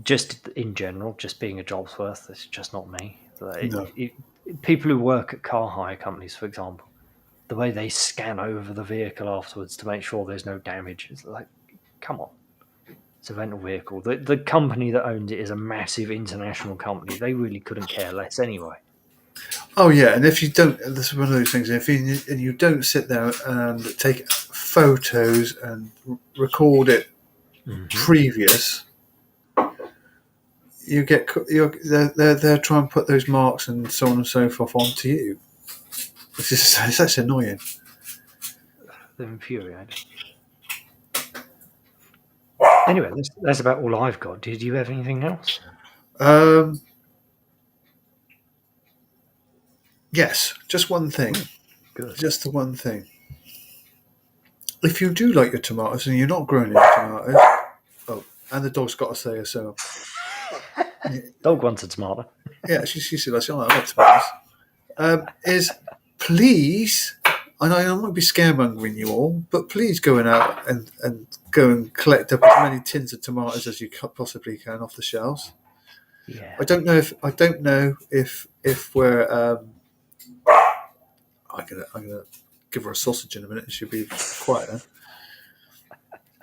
Just in general, just being a job's worth, it's just not me. No. People who work at car hire companies, for example, The way they scan over the vehicle afterwards to make sure there's no damage. It's like, come on. It's a rental vehicle. The company that owns it is a massive international company. They really couldn't care less anyway. Oh yeah, and if you don't, this is one of those things. If you don't sit there and take photos and record it previous, you get they're trying to put those marks and so on and so forth onto you. It's that's annoying. They're infuriating. Anyway, that's about all I've got. Did you have anything else? Yes, just one thing. Good. Just the one thing. If you do like your tomatoes and you're not growing any tomatoes, and the dog's got to say so. Dog wants a tomato. Yeah, she said, I like tomatoes. Is please, and I might be scaremongering you all, but please go out and go and collect up as many tins of tomatoes as you possibly can off the shelves. Yeah. I don't know if we're. I'm gonna give her a sausage in a minute, and she'll be quiet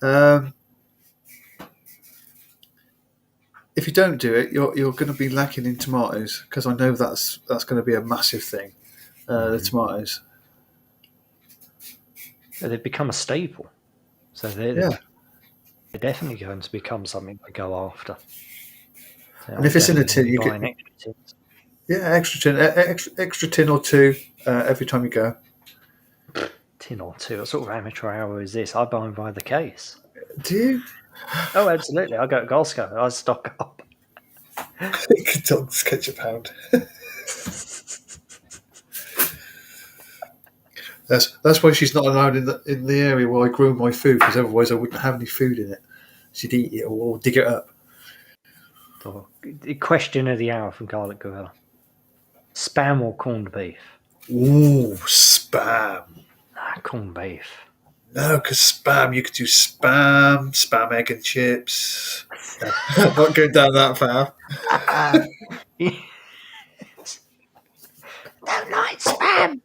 then. If you don't do it, you're going to be lacking in tomatoes, because I know that's going to be a massive thing. The tomatoes. They've become a staple. So they're definitely going to become something to go after. So And if it's in a tin, you buy can extra tins. extra tin or two every time you go. Tin or two. What sort of amateur hour is this? I buy them by the case. Do you? Oh, absolutely. I go to Glasgow. I stock up. Dogs catch a pound. That's why she's not allowed in the area where I grow my food, because otherwise I wouldn't have any food in it. She'd eat it or dig it up. So, question of the hour from Garlic Gorilla. Spam or corned beef? Ooh, spam. Corned beef. No, because spam, you could do spam, egg and chips. Not going down that path. Don't like spam.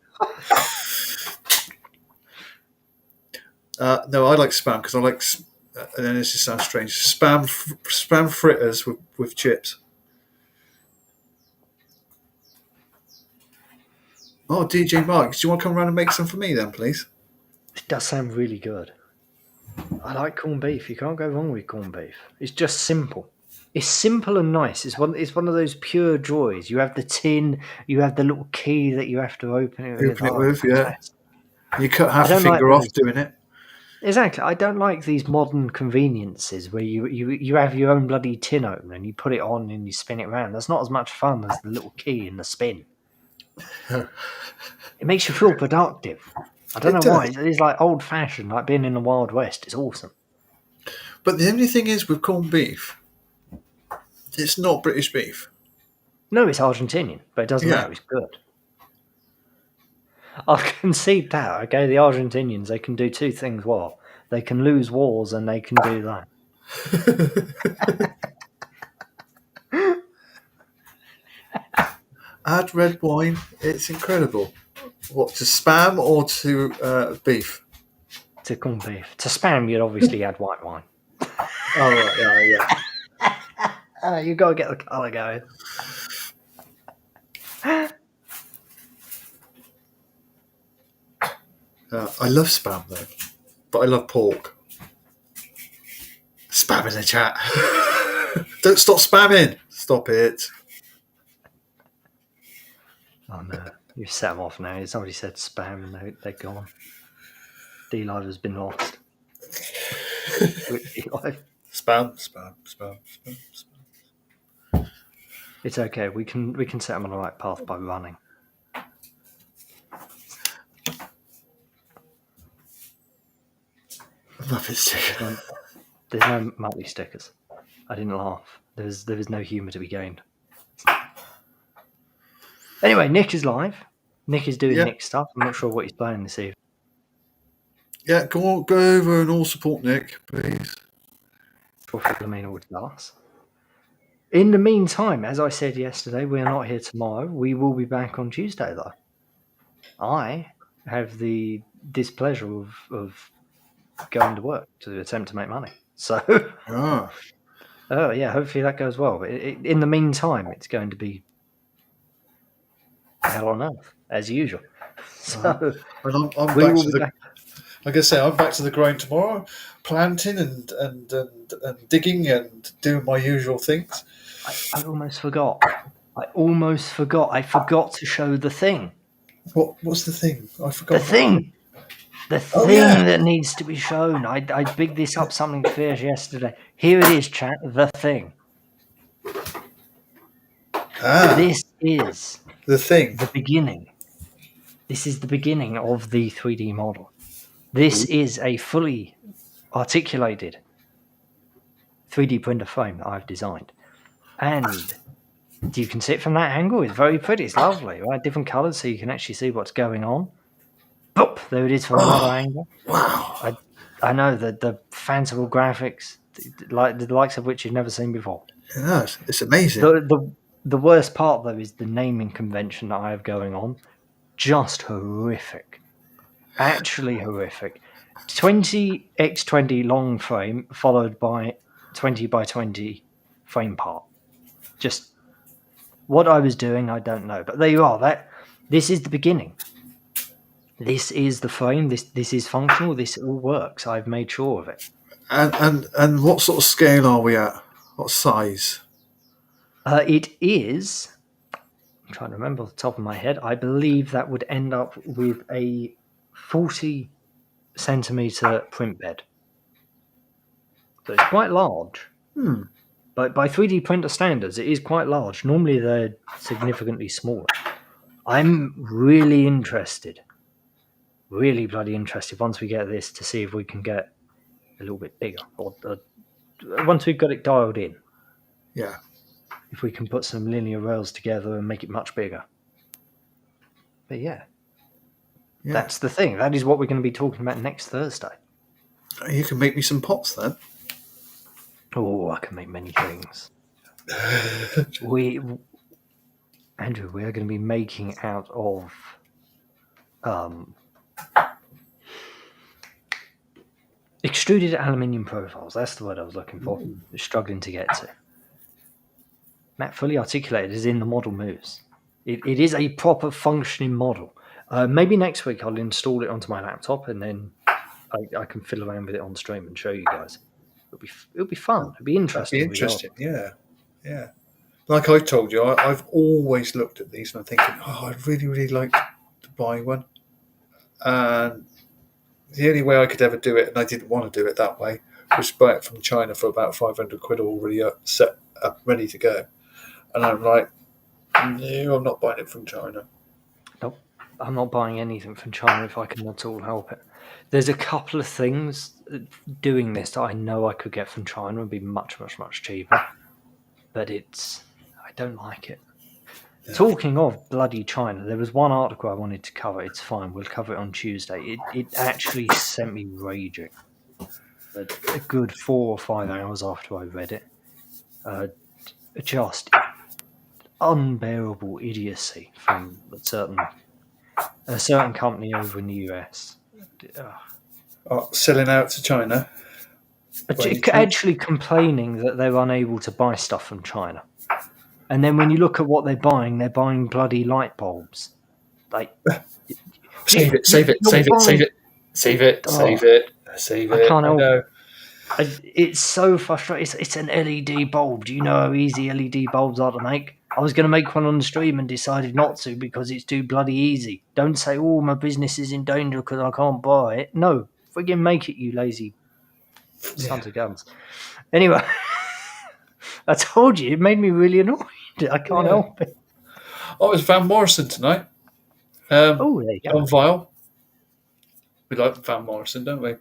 No, I like spam because I like. And then this just sounds strange. Spam fritters with chips. Oh, DJ Mark, do you want to come around and make some for me then, please? It does sound really good. I like corned beef. You can't go wrong with corned beef. It's just simple. It's simple and nice. It's one of those pure joys. You have the tin. You have the little key that you have to open it with. Open it with, yeah. You cut half I a don't like finger off those. doing it. Exactly. I don't like these modern conveniences where you have your own bloody tin opener and you put it on and you spin it around. That's not as much fun as the little key and the spin. It makes you feel productive. I don't know why. It's like old fashioned, like being in the Wild West. It's awesome. But the only thing is with corned beef, it's not British beef. No, it's Argentinian, but it doesn't matter. It's good. I'll concede that. Okay, the Argentinians, they can do two things well. They can lose wars and they can do that. Add red wine, it's incredible. What, to spam or to beef? To corned beef. To spam, you'd obviously add white wine. Oh, right, yeah. You've got to get the colour going. I love spam though, but I love pork. Spam in the chat. Don't stop spamming. Stop it. Oh no, you've set them off now. Somebody said spam and they're gone. D-Live has been lost. Spam. It's okay. We can set them on the right path by running. Muppet sticker. There's no Muttley stickers. I didn't laugh. There was no humour to be gained. Anyway, Nick is live. Nick is doing Nick stuff. I'm not sure what he's playing this evening. Yeah, go over and all support Nick, please. For Philomena with us. In the meantime, as I said yesterday, we're not here tomorrow. We will be back on Tuesday, though. I have the displeasure of going to work to attempt to make money. So, Ah, oh yeah, hopefully that goes well. But in the meantime, it's going to be hell on earth as usual. uh-huh. So And I'm we back will to be the. back. Like I say, I'm back to the grind tomorrow, planting and digging and doing my usual things. I almost forgot. I forgot to show the thing. What's the thing? I The forgot what. thing. The Oh yeah. thing that needs to be shown. I bigged this up something fierce yesterday. Here it is, chat. The thing. Ah, This is the thing. the beginning. This is the beginning of the 3D model. This is a fully articulated 3D printer frame that I've designed. And you can see it from that angle. It's very pretty. It's lovely, right? Different colors so you can actually see what's going on. Boop! There it is from another Oh angle. wow. I know that the fanciful graphics, like the likes of which you've never seen before. Yeah, it's amazing. The worst part though is the naming convention that I have going on. Just horrific. Actually horrific. 20x20 long frame followed by 20 by 20 frame part. Just what I was doing, I don't know. But there you are. This is the beginning. This is the frame. This is functional. This all works. I've made sure of it. And what sort of scale are we at? What size? It is. I'm trying to remember off the top of my head. I believe that would end up with a 40 centimeter print bed. So it's quite large. Hmm. But by 3D printer standards, it is quite large. Normally they're significantly smaller. I'm really interested, really bloody interested once we get this to see if we can get a little bit bigger. Or once we've got it dialed in, Yeah. if we can put some linear rails together and make it much bigger. But yeah, Yeah. that's the thing. That is what we're going to be talking about next Thursday. You can make me some pots then. Oh, I can make many things. Andrew, we are going to be making out of extruded aluminium profiles. That's the word I was looking for. Struggling to get to. Matt, fully articulated is in the model moves. It is a proper functioning model. Maybe next week I'll install it onto my laptop and then I can fiddle around with it on stream and show you guys. It'll be fun. It'll be That'd be interesting interesting. regardless. Yeah. Yeah. Like I told you, I've always looked at these and I'm thinking, oh, I'd really, really like to buy one. And the only way I could ever do it, and I didn't want to do it that way, was buy it from China for about 500 quid already set up, ready to go. And I'm like, no, I'm not buying it from China. Nope. I'm not buying anything from China if I can at all help it. There's a couple of things doing this that I know I could get from China and be much, much, much cheaper. But I don't like it. Yeah. Talking of bloody China, there was one article I wanted to cover. It's fine. We'll cover it on Tuesday. It actually sent me raging. A good 4 or 5 hours after I read it. Just unbearable idiocy from a certain company over in the US. Selling out to China. Actually complaining that they're unable to buy stuff from China. And then when you look at what they're buying bloody light bulbs. Like, Save it, save it, save it, save it, save it, save it, save it. I can't help know. It's so frustrating. It's an LED bulb. Do you know how easy LED bulbs are to make? I was going to make one on the stream and decided not to because it's too bloody easy. Don't say, oh, my business is in danger because I can't buy it. No, friggin' make it, you lazy sons of guns. Anyway, I told you, it made me really annoyed. I can't help it. Oh, it was Van Morrison tonight. Oh, there you go. On Vile. We like Van Morrison, don't we?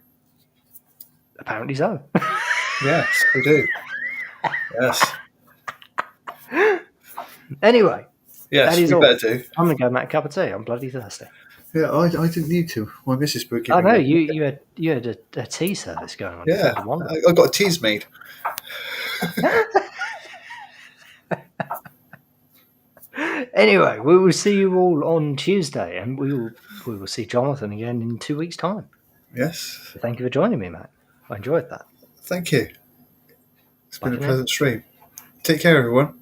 Apparently so. Yes, we do. Yes. Anyway, Yes, that is we all. better do. I'm going to go make a cup of tea. I'm bloody thirsty. Yeah, I didn't need to. My missus were I giving know, me. you had a tea service going on. Yeah, You wonder. I got teas made. Anyway, we will see you all on Tuesday, and we will see Jonathan again in 2 weeks' time. Yes. Thank you for joining me, Matt. I enjoyed that. Thank you. It's Bye been a for now. pleasant stream. Take care, everyone.